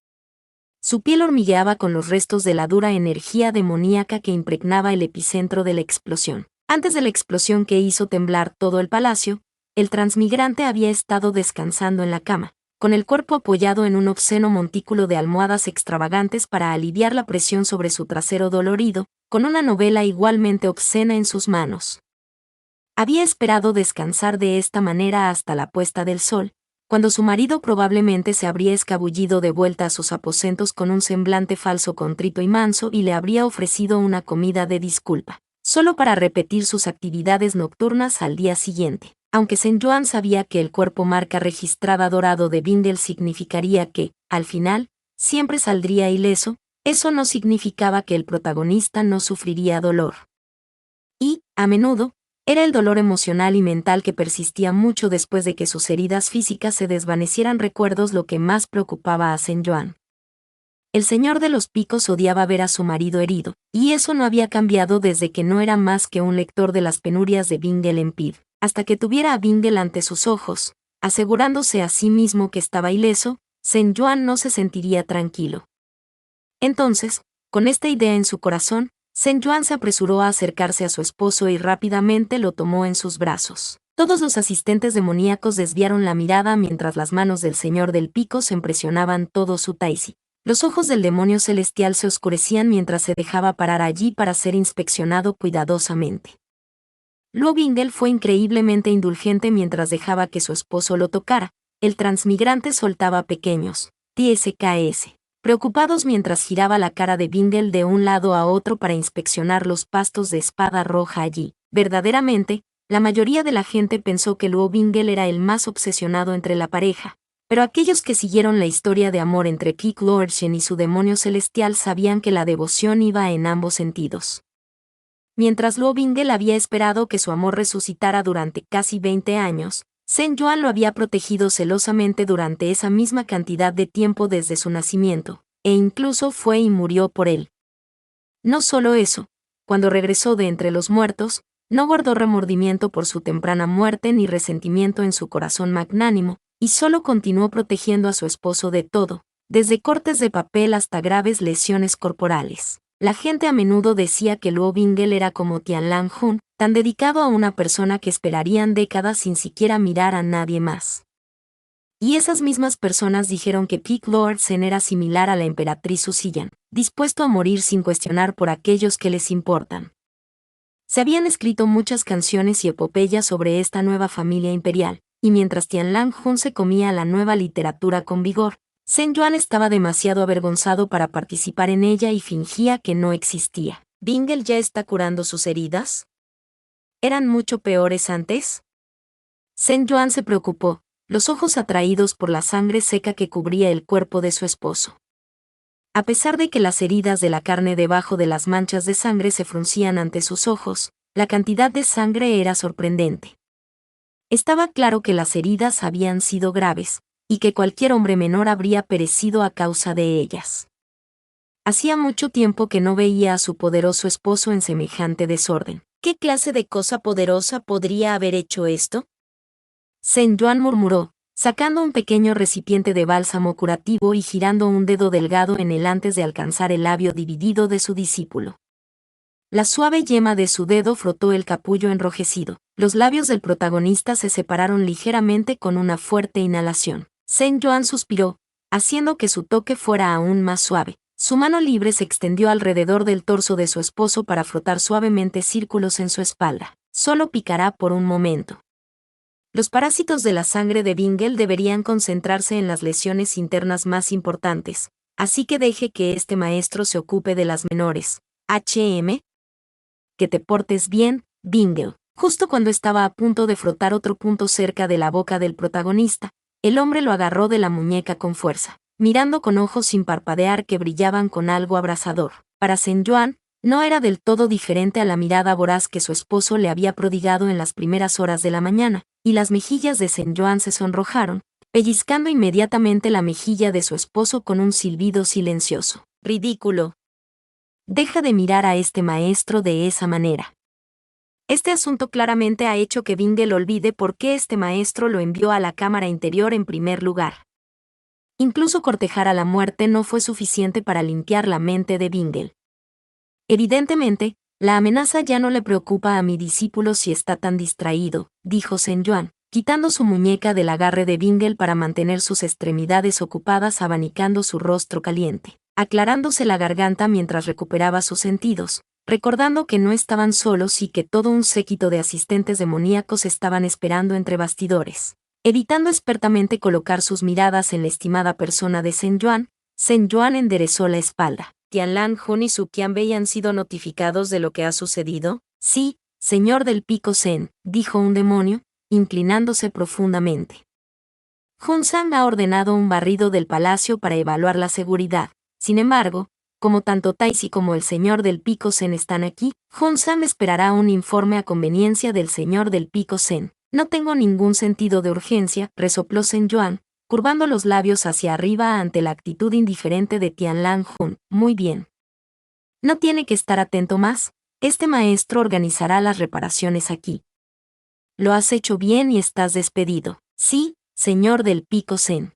Su piel hormigueaba con los restos de la dura energía demoníaca que impregnaba el epicentro de la explosión. Antes de la explosión que hizo temblar todo el palacio, el transmigrante había estado descansando en la cama, con el cuerpo apoyado en un obsceno montículo de almohadas extravagantes para aliviar la presión sobre su trasero dolorido, con una novela igualmente obscena en sus manos. Había esperado descansar de esta manera hasta la puesta del sol, cuando su marido probablemente se habría escabullido de vuelta a sus aposentos con un semblante falso contrito y manso y le habría ofrecido una comida de disculpa, solo para repetir sus actividades nocturnas al día siguiente. Aunque Shen Yuan sabía que el cuerpo marca registrada dorado de Bingle significaría que, al final, siempre saldría ileso, eso no significaba que el protagonista no sufriría dolor. Y, a menudo, era el dolor emocional y mental que persistía mucho después de que sus heridas físicas se desvanecieran recuerdos lo que más preocupaba a Shen Yuan. El señor de los picos odiaba ver a su marido herido, y eso no había cambiado desde que no era más que un lector de las penurias de Bingle en Pid, hasta que tuviera a Bingle ante sus ojos, asegurándose a sí mismo que estaba ileso, Shen Yuan no se sentiría tranquilo. Entonces, con esta idea en su corazón, Shen Yuan se apresuró a acercarse a su esposo y rápidamente lo tomó en sus brazos. Todos los asistentes demoníacos desviaron la mirada mientras las manos del señor del pico se impresionaban todo su taisi. Los ojos del demonio celestial se oscurecían mientras se dejaba parar allí para ser inspeccionado cuidadosamente. Luo Bingle fue increíblemente indulgente mientras dejaba que su esposo lo tocara. El transmigrante soltaba pequeños TSKS. Preocupados mientras giraba la cara de Bingle de un lado a otro para inspeccionar los pastos de espada roja allí. Verdaderamente, la mayoría de la gente pensó que Luo Bingle era el más obsesionado entre la pareja, pero aquellos que siguieron la historia de amor entre Kik Lorchen y su demonio celestial sabían que la devoción iba en ambos sentidos. Mientras Luo Bingle había esperado que su amor resucitara durante casi 20 años, Shen Yuan lo había protegido celosamente durante esa misma cantidad de tiempo desde su nacimiento, e incluso fue y murió por él. No solo eso, cuando regresó de entre los muertos, no guardó remordimiento por su temprana muerte ni resentimiento en su corazón magnánimo, y solo continuó protegiendo a su esposo de todo, desde cortes de papel hasta graves lesiones corporales. La gente a menudo decía que Luo Bingle era como Tianlang Hun, tan dedicado a una persona que esperarían décadas sin siquiera mirar a nadie más. Y esas mismas personas dijeron que Kik Lorchen era similar a la emperatriz Susillan, dispuesto a morir sin cuestionar por aquellos que les importan. Se habían escrito muchas canciones y epopeyas sobre esta nueva familia imperial, y mientras Tianlang Hun se comía la nueva literatura con vigor, Shen Yuan estaba demasiado avergonzado para participar en ella y fingía que no existía. ¿Bingle ya está curando sus heridas? ¿Eran mucho peores antes? Shen Yuan se preocupó, los ojos atraídos por la sangre seca que cubría el cuerpo de su esposo. A pesar de que las heridas de la carne debajo de las manchas de sangre se fruncían ante sus ojos, la cantidad de sangre era sorprendente. Estaba claro que las heridas habían sido graves, y que cualquier hombre menor habría perecido a causa de ellas. Hacía mucho tiempo que no veía a su poderoso esposo en semejante desorden. ¿Qué clase de cosa poderosa podría haber hecho esto? Shen Yuan murmuró, sacando un pequeño recipiente de bálsamo curativo y girando un dedo delgado en él antes de alcanzar el labio dividido de su discípulo. La suave yema de su dedo frotó el capullo enrojecido. Los labios del protagonista se separaron ligeramente con una fuerte inhalación. Shen Yuan suspiró, haciendo que su toque fuera aún más suave. Su mano libre se extendió alrededor del torso de su esposo para frotar suavemente círculos en su espalda. Solo picará por un momento. Los parásitos de la sangre de Bingle deberían concentrarse en las lesiones internas más importantes, así que deje que este maestro se ocupe de las menores. Que te portes bien, Bingle. Justo cuando estaba a punto de frotar otro punto cerca de la boca del protagonista, el hombre lo agarró de la muñeca con fuerza, mirando con ojos sin parpadear que brillaban con algo abrasador. Para Shen Yuan, no era del todo diferente a la mirada voraz que su esposo le había prodigado en las primeras horas de la mañana, y las mejillas de Shen Yuan se sonrojaron, pellizcando inmediatamente la mejilla de su esposo con un silbido silencioso. Ridículo. deja de mirar a este maestro de esa manera. Este asunto claramente ha hecho que Bingle olvide por qué este maestro lo envió a la cámara interior en primer lugar. Incluso cortejar a la muerte no fue suficiente para limpiar la mente de Bingle. Evidentemente, la amenaza ya no le preocupa a mi discípulo si está tan distraído, dijo Sen Yuan, quitando su muñeca del agarre de Bingle para mantener sus extremidades ocupadas abanicando su rostro caliente, aclarándose la garganta mientras recuperaba sus sentidos, recordando que no estaban solos y que todo un séquito de asistentes demoníacos estaban esperando entre bastidores. Evitando expertamente colocar sus miradas en la estimada persona de Sen Yuan enderezó la espalda. ¿Tianlan Jun y Su Qianbei han sido notificados de lo que ha sucedido? Sí, señor del Pico Zen, dijo un demonio, inclinándose profundamente. Hun San ha ordenado un barrido del palacio para evaluar la seguridad. Sin embargo, como tanto Taisi como el señor del Pico Zen están aquí, Hun San esperará un informe a conveniencia del señor del Pico Zen. No tengo ningún sentido de urgencia, resopló Sen Yuan, curvando los labios hacia arriba ante la actitud indiferente de Tianlan Jun. Muy bien. No tiene que estar atento más, este maestro organizará las reparaciones aquí. Lo has hecho bien y estás despedido. Sí, señor del Pico Zen.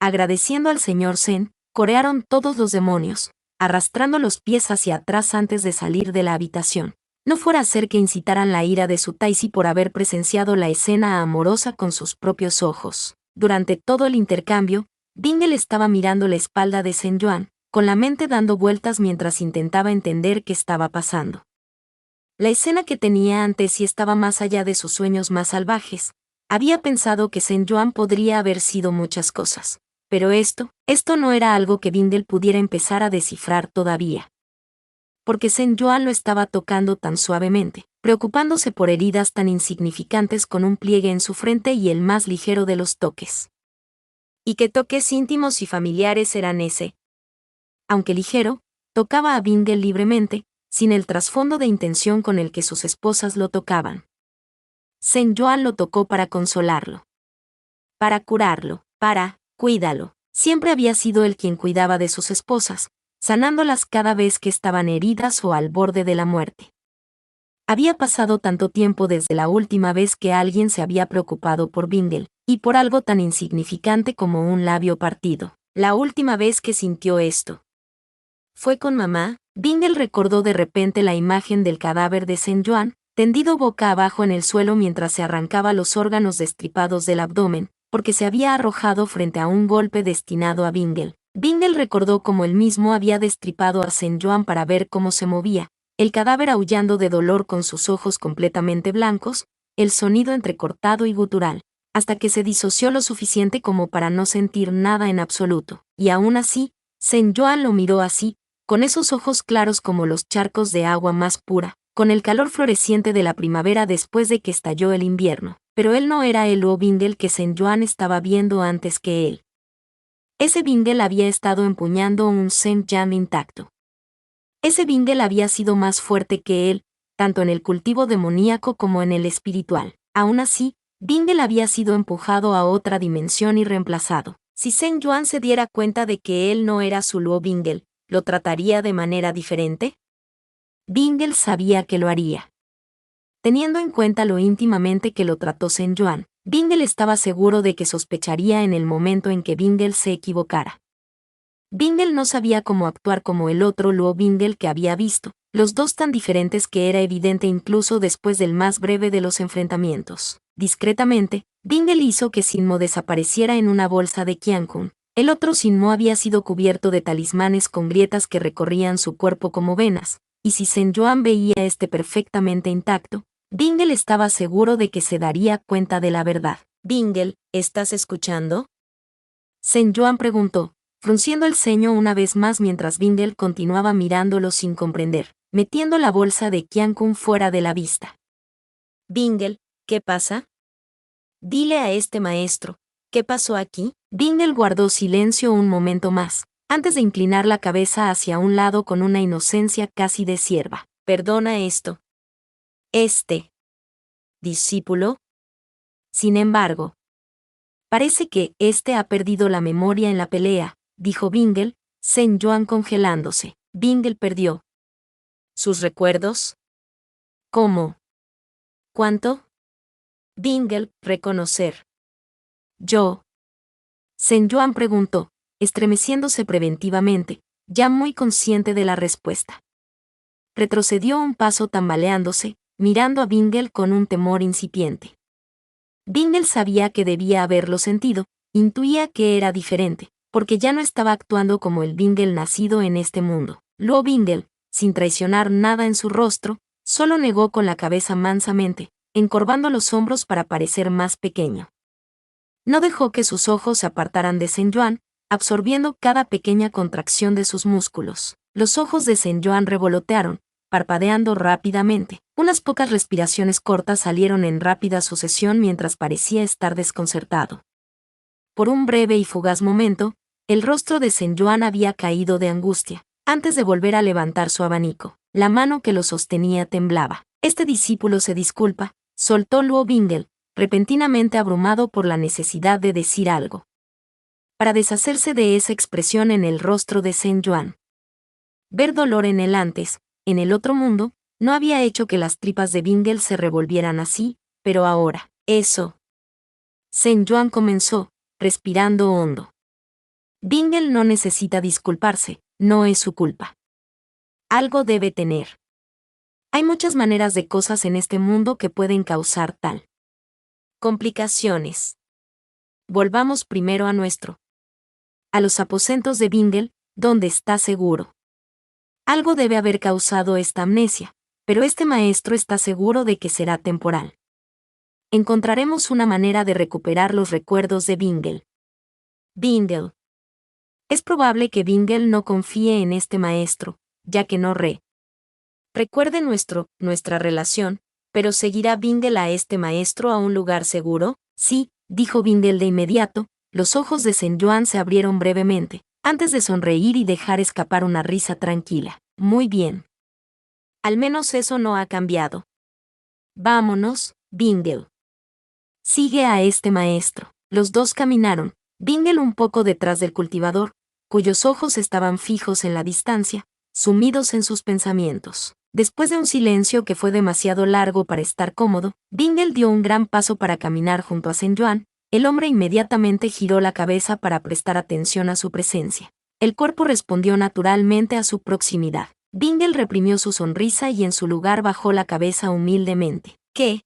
Agradeciendo al señor Zen, corearon todos los demonios, arrastrando los pies hacia atrás antes de salir de la habitación. No fuera a ser que incitaran la ira de su Taisi por haber presenciado la escena amorosa con sus propios ojos. Durante todo el intercambio, Bingle estaba mirando la espalda de Sen Yuan, con la mente dando vueltas mientras intentaba entender qué estaba pasando. La escena que tenía ante sí estaba más allá de sus sueños más salvajes. Había pensado que Sen Yuan podría haber sido muchas cosas, pero esto no era algo que Bingle pudiera empezar a descifrar todavía. Porque Sen Yuan lo estaba tocando tan suavemente, preocupándose por heridas tan insignificantes con un pliegue en su frente y el más ligero de los toques. ¿Y qué toques íntimos y familiares eran ese? Aunque ligero, tocaba a Bingle libremente, sin el trasfondo de intención con el que sus esposas lo tocaban. Sen Yuan lo tocó para consolarlo. Para curarlo, cuídalo. Siempre había sido él quien cuidaba de sus esposas, sanándolas cada vez que estaban heridas o al borde de la muerte. Había pasado tanto tiempo desde la última vez que alguien se había preocupado por Bingle, y por algo tan insignificante como un labio partido. La última vez que sintió esto fue con mamá. Bingle recordó de repente la imagen del cadáver de Sen Yuan, tendido boca abajo en el suelo mientras se arrancaba los órganos destripados del abdomen, porque se había arrojado frente a un golpe destinado a Bingle. Bingle recordó cómo él mismo había destripado a Sen Yuan para ver cómo se movía, el cadáver aullando de dolor con sus ojos completamente blancos, el sonido entrecortado y gutural, hasta que se disoció lo suficiente como para no sentir nada en absoluto. Y aún así, Sen Yuan lo miró así, con esos ojos claros como los charcos de agua más pura, con el calor floreciente de la primavera después de que estalló el invierno. Pero él no era el Luo Bingle que Sen Yuan estaba viendo antes que él. Ese Bingle había estado empuñando un Sen Yan intacto. Ese Bingle había sido más fuerte que él, tanto en el cultivo demoníaco como en el espiritual. Aún así, Bingle había sido empujado a otra dimensión y reemplazado. Si Sen Yuan se diera cuenta de que él no era su Luo Bingle, ¿lo trataría de manera diferente? Bingle sabía que lo haría. Teniendo en cuenta lo íntimamente que lo trató Sen Yuan, Bingle estaba seguro de que sospecharía en el momento en que Bingle se equivocara. Bingle no sabía cómo actuar como el otro Luo Bingle que había visto, los dos tan diferentes que era evidente incluso después del más breve de los enfrentamientos. Discretamente, Bingle hizo que Sinmo desapareciera en una bolsa de Qiankun. El otro Sinmo había sido cubierto de talismanes con grietas que recorrían su cuerpo como venas, y si Sen Yuan veía este perfectamente intacto, Bingle estaba seguro de que se daría cuenta de la verdad. «Bingle, ¿estás escuchando?», Sen Yuan preguntó, frunciendo el ceño una vez más mientras Bingle continuaba mirándolo sin comprender, metiendo la bolsa de Qiankun fuera de la vista. «Bingle, ¿qué pasa? Dile a este maestro, ¿qué pasó aquí?». Bingle guardó silencio un momento más, antes de inclinar la cabeza hacia un lado con una inocencia casi de cierva. «Perdona esto. Discípulo. Sin embargo, parece que ha perdido la memoria en la pelea», dijo Bingle, Sen Yuan congelándose. Bingle perdió. ¿Sus recuerdos? ¿Cómo? ¿Cuánto? Bingle, reconocer. Yo. Sen Yuan preguntó, estremeciéndose preventivamente, ya muy consciente de la respuesta. Retrocedió un paso tambaleándose, mirando a Bingle con un temor incipiente. Bingle sabía que debía haberlo sentido, intuía que era diferente, porque ya no estaba actuando como el Bingle nacido en este mundo. Luego Bingle, sin traicionar nada en su rostro, solo negó con la cabeza mansamente, encorvando los hombros para parecer más pequeño. No dejó que sus ojos se apartaran de Sen Yuan, absorbiendo cada pequeña contracción de sus músculos. Los ojos de Sen Yuan revolotearon, parpadeando rápidamente. Unas pocas respiraciones cortas salieron en rápida sucesión mientras parecía estar desconcertado. Por un breve y fugaz momento, el rostro de Sen Yuan había caído de angustia, antes de volver a levantar su abanico. La mano que lo sostenía temblaba. Este discípulo se disculpa, soltó Luo Bingle, repentinamente abrumado por la necesidad de decir algo. Para deshacerse de esa expresión en el rostro de Sen Yuan. Ver dolor en el antes, en el otro mundo, no había hecho que las tripas de Bingle se revolvieran así, pero ahora, eso. Sen Yuan comenzó, respirando hondo. Bingle no necesita disculparse, no es su culpa. Algo debe tener. Hay muchas maneras de cosas en este mundo que pueden causar tal complicaciones. Volvamos primero a los aposentos de Bingle, donde está seguro. Algo debe haber causado esta amnesia, pero este maestro está seguro de que será temporal. Encontraremos una manera de recuperar los recuerdos de Bingle. Bingle. Es probable que Bingle no confíe en este maestro, ya que no recuerde nuestra relación, pero ¿seguirá Bingle a este maestro a un lugar seguro? Sí, dijo Bingle de inmediato. Los ojos de Sen Yuan se abrieron brevemente, antes de sonreír y dejar escapar una risa tranquila. Muy bien. Al menos eso no ha cambiado. Vámonos, Bingle. Sigue a este maestro. Los dos caminaron, Bingle un poco detrás del cultivador, cuyos ojos estaban fijos en la distancia, sumidos en sus pensamientos. Después de un silencio que fue demasiado largo para estar cómodo, Bingle dio un gran paso para caminar junto a Sen Yuan. El hombre inmediatamente giró la cabeza para prestar atención a su presencia. El cuerpo respondió naturalmente a su proximidad. Bingle reprimió su sonrisa y en su lugar bajó la cabeza humildemente. ¿Qué?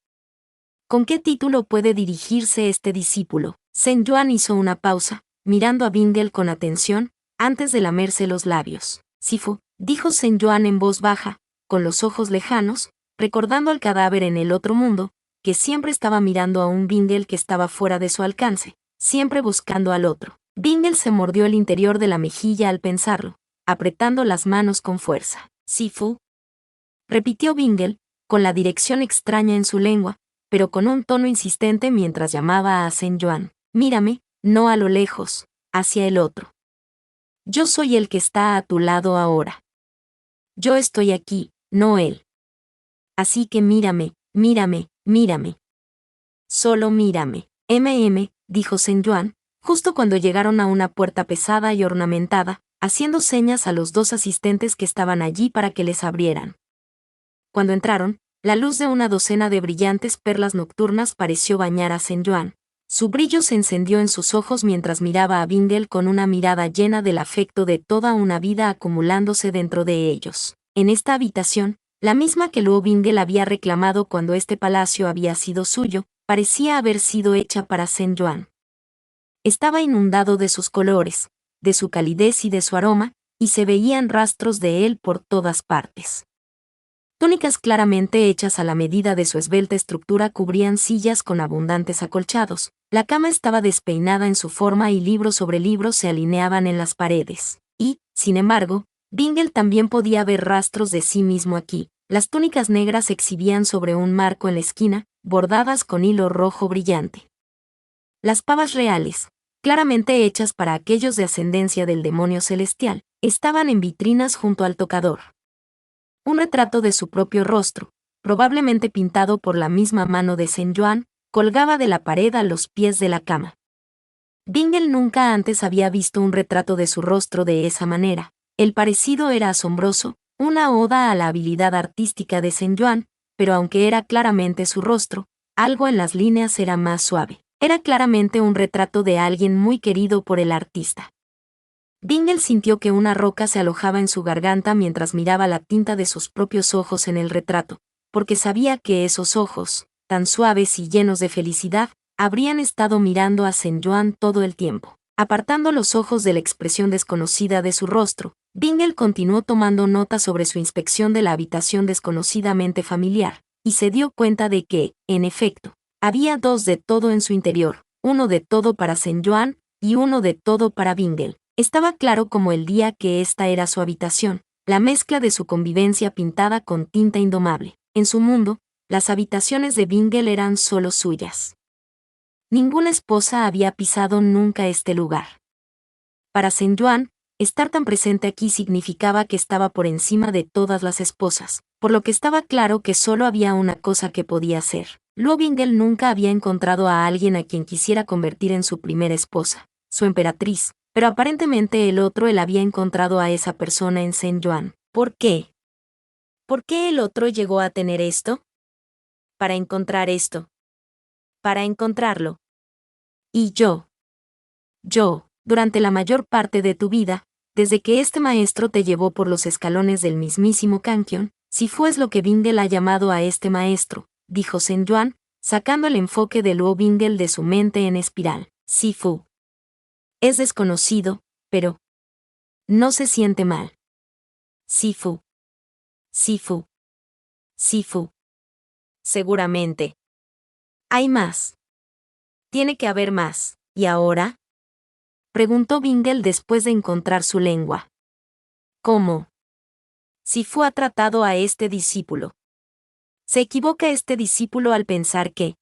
¿Con qué título puede dirigirse este discípulo? Sen Yuan hizo una pausa, mirando a Bingle con atención, antes de lamerse los labios. Sifu, dijo Sen Yuan en voz baja, con los ojos lejanos, recordando al cadáver en el otro mundo, que siempre estaba mirando a un Bingle que estaba fuera de su alcance, siempre buscando al otro. Bingle se mordió el interior de la mejilla al pensarlo, apretando las manos con fuerza. Sifu, repitió Bingle, con la dirección extraña en su lengua, pero con un tono insistente mientras llamaba a Sen Yuan. Mírame, no a lo lejos, hacia el otro. Yo soy el que está a tu lado ahora. Yo estoy aquí, no él. Así que mírame, mírame, mírame. Solo mírame. Dijo Sen Yuan, justo cuando llegaron a una puerta pesada y ornamentada, haciendo señas a los dos asistentes que estaban allí para que les abrieran. Cuando entraron, la luz de una docena de brillantes perlas nocturnas pareció bañar a Sen Yuan. Su brillo se encendió en sus ojos mientras miraba a Bingle con una mirada llena del afecto de toda una vida acumulándose dentro de ellos. En esta habitación, la misma que Luo Bingle había reclamado cuando este palacio había sido suyo, parecía haber sido hecha para Sen Yuan. Estaba inundado de sus colores, de su calidez y de su aroma, y se veían rastros de él por todas partes. Túnicas claramente hechas a la medida de su esbelta estructura cubrían sillas con abundantes acolchados. La cama estaba despeinada en su forma y libros sobre libros se alineaban en las paredes. Y, sin embargo, Bingle también podía ver rastros de sí mismo aquí. Las túnicas negras se exhibían sobre un marco en la esquina, bordadas con hilo rojo brillante. Las pavas reales, claramente hechas para aquellos de ascendencia del demonio celestial, estaban en vitrinas junto al tocador. Un retrato de su propio rostro, probablemente pintado por la misma mano de Sen Yuan, colgaba de la pared a los pies de la cama. Bingle nunca antes había visto un retrato de su rostro de esa manera, El parecido era asombroso, una oda a la habilidad artística de Sen Yuan, pero aunque era claramente su rostro, algo en las líneas era más suave. Era claramente un retrato de alguien muy querido por el artista. Bingle sintió que una roca se alojaba en su garganta mientras miraba la tinta de sus propios ojos en el retrato, porque sabía que esos ojos, tan suaves y llenos de felicidad, habrían estado mirando a Sen Yuan todo el tiempo. Apartando los ojos de la expresión desconocida de su rostro, Bingle continuó tomando nota sobre su inspección de la habitación desconocidamente familiar, y se dio cuenta de que, en efecto, había dos de todo en su interior, uno de todo para Sen Yuan y uno de todo para Bingle. Estaba claro como el día que esta era su habitación, la mezcla de su convivencia pintada con tinta indomable. En su mundo, las habitaciones de Bingle eran solo suyas. Ninguna esposa había pisado nunca este lugar. Para Sen Yuan, estar tan presente aquí significaba que estaba por encima de todas las esposas, por lo que estaba claro que solo había una cosa que podía hacer. Luo Bingle nunca había encontrado a alguien a quien quisiera convertir en su primera esposa, su emperatriz, pero aparentemente él había encontrado a esa persona en Sen Yuan. ¿Por qué? ¿Por qué el otro llegó a tener esto? Para encontrar esto. Para encontrarlo. Y yo, durante la mayor parte de tu vida, desde que este maestro te llevó por los escalones del mismísimo Kankion, si fue lo que Bingle ha llamado a este maestro, dijo Sen Yuan, sacando el enfoque de Luo Bingle de su mente en espiral. Sifu. Es desconocido, pero no se siente mal. Sifu. Sifu. Sifu. Seguramente. Hay más. Tiene que haber más. ¿Y ahora? Preguntó Bingle después de encontrar su lengua. ¿Cómo? Sifu ha tratado a este discípulo. Se equivoca este discípulo al pensar que,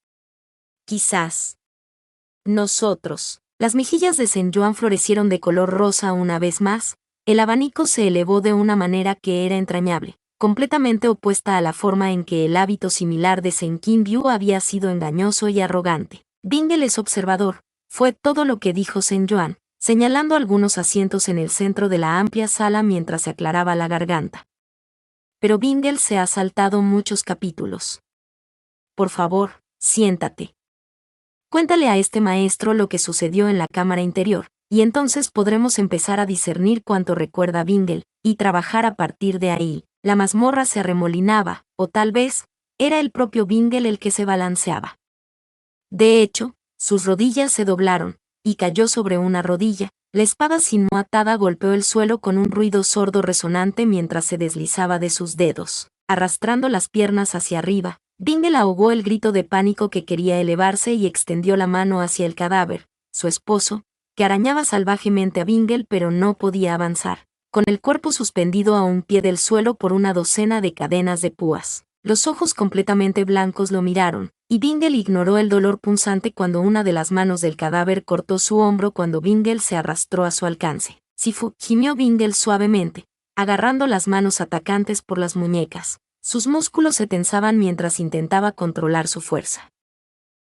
quizás, nosotros. Las mejillas de Sen Yuan florecieron de color rosa una vez más, el abanico se elevó de una manera que era entrañable, completamente opuesta a la forma en que el hábito similar de Sen Qinbiu había sido engañoso y arrogante. Bingle es observador, fue todo lo que dijo Sen Yuan, señalando algunos asientos en el centro de la amplia sala mientras se aclaraba la garganta. Pero Bingle se ha saltado muchos capítulos. Por favor, siéntate. Cuéntale a este maestro lo que sucedió en la cámara interior, y entonces podremos empezar a discernir cuánto recuerda Bingle, y trabajar a partir de ahí. La mazmorra se arremolinaba, o tal vez, era el propio Bingle el que se balanceaba. De hecho, sus rodillas se doblaron, y cayó sobre una rodilla. La espada sin mano atada golpeó el suelo con un ruido sordo resonante mientras se deslizaba de sus dedos. Arrastrando las piernas hacia arriba, Bingle ahogó el grito de pánico que quería elevarse y extendió la mano hacia el cadáver, su esposo, que arañaba salvajemente a Bingle pero no podía avanzar, con el cuerpo suspendido a un pie del suelo por una docena de cadenas de púas. Los ojos completamente blancos lo miraron, y Bingle ignoró el dolor punzante cuando una de las manos del cadáver cortó su hombro cuando Bingle se arrastró a su alcance. Sifu, gimió Bingle suavemente, agarrando las manos atacantes por las muñecas. Sus músculos se tensaban mientras intentaba controlar su fuerza.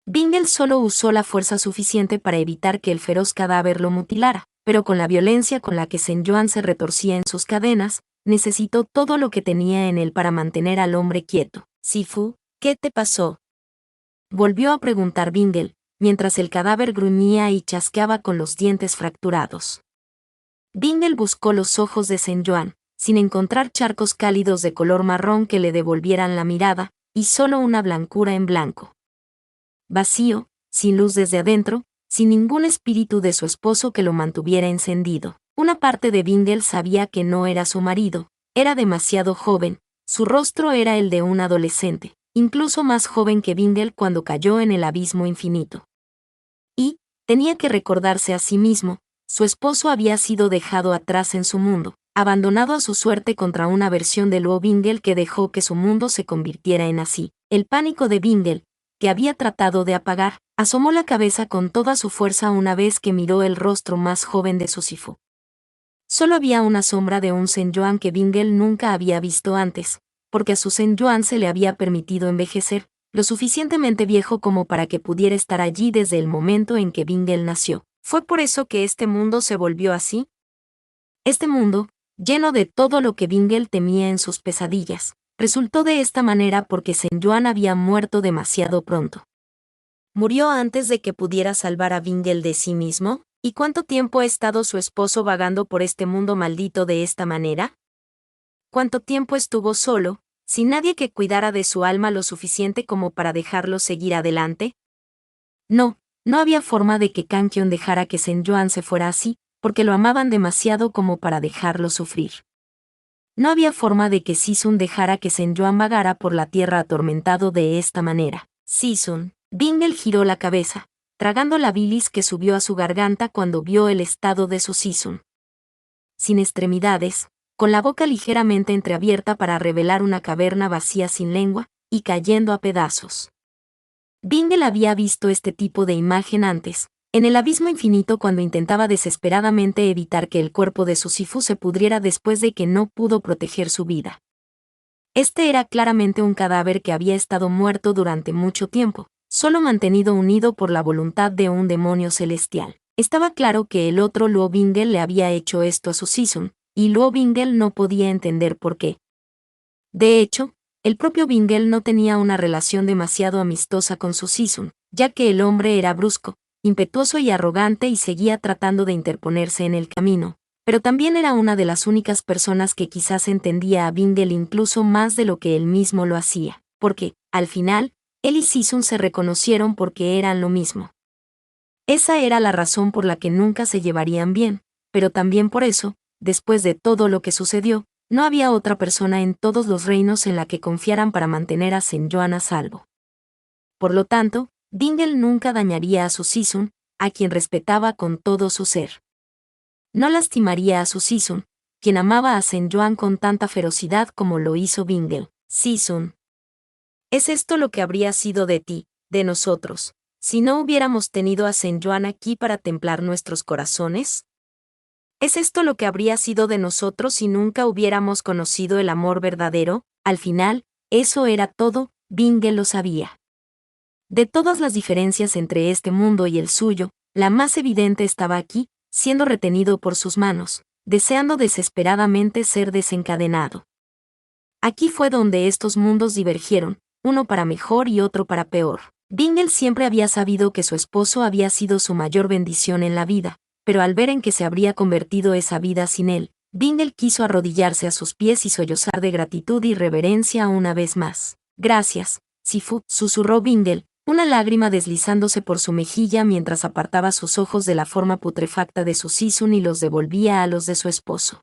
Bingle solo usó la fuerza suficiente para evitar que el feroz cadáver lo mutilara, pero con la violencia con la que Sen Yuan se retorcía en sus cadenas, necesitó todo lo que tenía en él para mantener al hombre quieto. Sifu, ¿qué te pasó? Volvió a preguntar Bingle, mientras el cadáver gruñía y chasqueaba con los dientes fracturados. Bingle buscó los ojos de Sen Yuan, sin encontrar charcos cálidos de color marrón que le devolvieran la mirada, y solo una blancura en blanco. Vacío, sin luz desde adentro, sin ningún espíritu de su esposo que lo mantuviera encendido. Una parte de Bingle sabía que no era su marido, era demasiado joven, su rostro era el de un adolescente, incluso más joven que Bingle cuando cayó en el abismo infinito. Y, tenía que recordarse a sí mismo, su esposo había sido dejado atrás en su mundo, abandonado a su suerte contra una versión de Luo Bingle que dejó que su mundo se convirtiera en así. El pánico de Bingle, que había tratado de apagar, asomó la cabeza con toda su fuerza una vez que miró el rostro más joven de su Sifu. Solo había una sombra de un Sen Yuan que Bingle nunca había visto antes, porque a su Sen Yuan se le había permitido envejecer, lo suficientemente viejo como para que pudiera estar allí desde el momento en que Bingle nació. ¿Fue por eso que este mundo se volvió así? Este mundo, lleno de todo lo que Bingle temía en sus pesadillas. Resultó de esta manera porque Sen Yuan había muerto demasiado pronto. ¿Murió antes de que pudiera salvar a Bingle de sí mismo? ¿Y cuánto tiempo ha estado su esposo vagando por este mundo maldito de esta manera? ¿Cuánto tiempo estuvo solo, sin nadie que cuidara de su alma lo suficiente como para dejarlo seguir adelante? No, no había forma de que Kang Kyon dejara que Sen Yuan se fuera así, porque lo amaban demasiado como para dejarlo sufrir. No había forma de que Si-sun dejara que Sen Yuan vagara por la tierra atormentado de esta manera. Si-sun. Bingle giró la cabeza, tragando la bilis que subió a su garganta cuando vio el estado de su Si-sun. Sin extremidades, con la boca ligeramente entreabierta para revelar una caverna vacía sin lengua, y cayendo a pedazos. Bingle había visto este tipo de imagen antes, en el abismo infinito cuando intentaba desesperadamente evitar que el cuerpo de su Sifu se pudriera después de que no pudo proteger su vida. Este era claramente un cadáver que había estado muerto durante mucho tiempo, solo mantenido unido por la voluntad de un demonio celestial. Estaba claro que el otro Luo Bingle le había hecho esto a su Si-sun, y Luo Bingle no podía entender por qué. De hecho, el propio Bingle no tenía una relación demasiado amistosa con su Si-sun, ya que el hombre era brusco, impetuoso y arrogante y seguía tratando de interponerse en el camino, pero también era una de las únicas personas que quizás entendía a Bingle incluso más de lo que él mismo lo hacía, porque, al final, él y Si-sun se reconocieron porque eran lo mismo. Esa era la razón por la que nunca se llevarían bien, pero también por eso, después de todo lo que sucedió, no había otra persona en todos los reinos en la que confiaran para mantener a Sen Yuan a salvo. Por lo tanto, Bingle nunca dañaría a su Si-sun, a quien respetaba con todo su ser. No lastimaría a su Si-sun, quien amaba a Sen Yuan con tanta ferocidad como lo hizo Bingle. Si-sun. ¿Es esto lo que habría sido de ti, de nosotros, si no hubiéramos tenido a Sen Yuan aquí para templar nuestros corazones? ¿Es esto lo que habría sido de nosotros si nunca hubiéramos conocido el amor verdadero? Al final, eso era todo, Bingle lo sabía. De todas las diferencias entre este mundo y el suyo, la más evidente estaba aquí, siendo retenido por sus manos, deseando desesperadamente ser desencadenado. Aquí fue donde estos mundos divergieron, uno para mejor y otro para peor. Bingle siempre había sabido que su esposo había sido su mayor bendición en la vida, pero al ver en que se habría convertido esa vida sin él, Bingle quiso arrodillarse a sus pies y sollozar de gratitud y reverencia una vez más. Gracias, Sifu, susurró Bingle, una lágrima deslizándose por su mejilla mientras apartaba sus ojos de la forma putrefacta de su Si-sun y los devolvía a los de su esposo.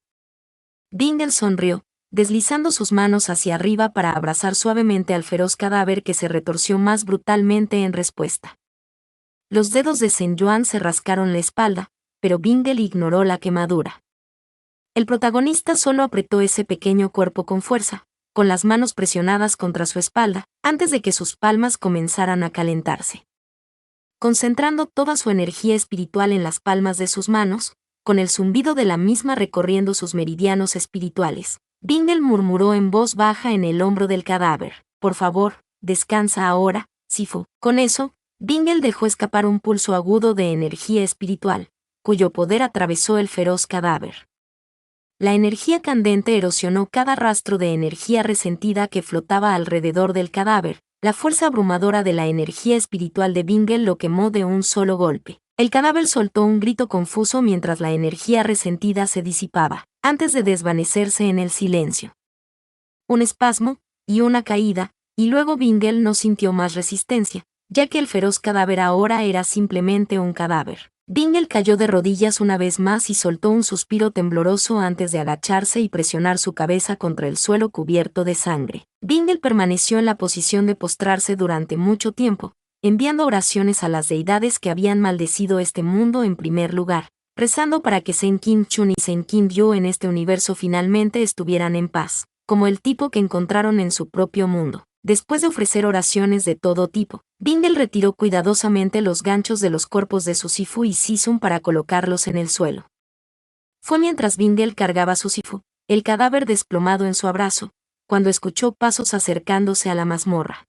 Bingle sonrió, deslizando sus manos hacia arriba para abrazar suavemente al feroz cadáver que se retorció más brutalmente en respuesta. Los dedos de Sen Yuan se rascaron la espalda, pero Bingle ignoró la quemadura. El protagonista solo apretó ese pequeño cuerpo con fuerza, con las manos presionadas contra su espalda, antes de que sus palmas comenzaran a calentarse. Concentrando toda su energía espiritual en las palmas de sus manos, con el zumbido de la misma recorriendo sus meridianos espirituales, Bingle murmuró en voz baja en el hombro del cadáver: por favor, descansa ahora, Sifu. Con eso, Bingle dejó escapar un pulso agudo de energía espiritual, cuyo poder atravesó el feroz cadáver. La energía candente erosionó cada rastro de energía resentida que flotaba alrededor del cadáver. La fuerza abrumadora de la energía espiritual de Bingle lo quemó de un solo golpe. El cadáver soltó un grito confuso mientras la energía resentida se disipaba, antes de desvanecerse en el silencio. Un espasmo, y una caída, y luego Bingle no sintió más resistencia, ya que el feroz cadáver ahora era simplemente un cadáver. Bingle cayó de rodillas una vez más y soltó un suspiro tembloroso antes de agacharse y presionar su cabeza contra el suelo cubierto de sangre. Bingle permaneció en la posición de postrarse durante mucho tiempo, enviando oraciones a las deidades que habían maldecido este mundo en primer lugar, rezando para que Sen Kim Chun y Sen Kim Yu en este universo finalmente estuvieran en paz, como el tipo que encontraron en su propio mundo. Después de ofrecer oraciones de todo tipo, Bingle retiró cuidadosamente los ganchos de los cuerpos de su Sifu y Si-sun para colocarlos en el suelo. Fue mientras Bingle cargaba a su Sifu, el cadáver desplomado en su abrazo, cuando escuchó pasos acercándose a la mazmorra.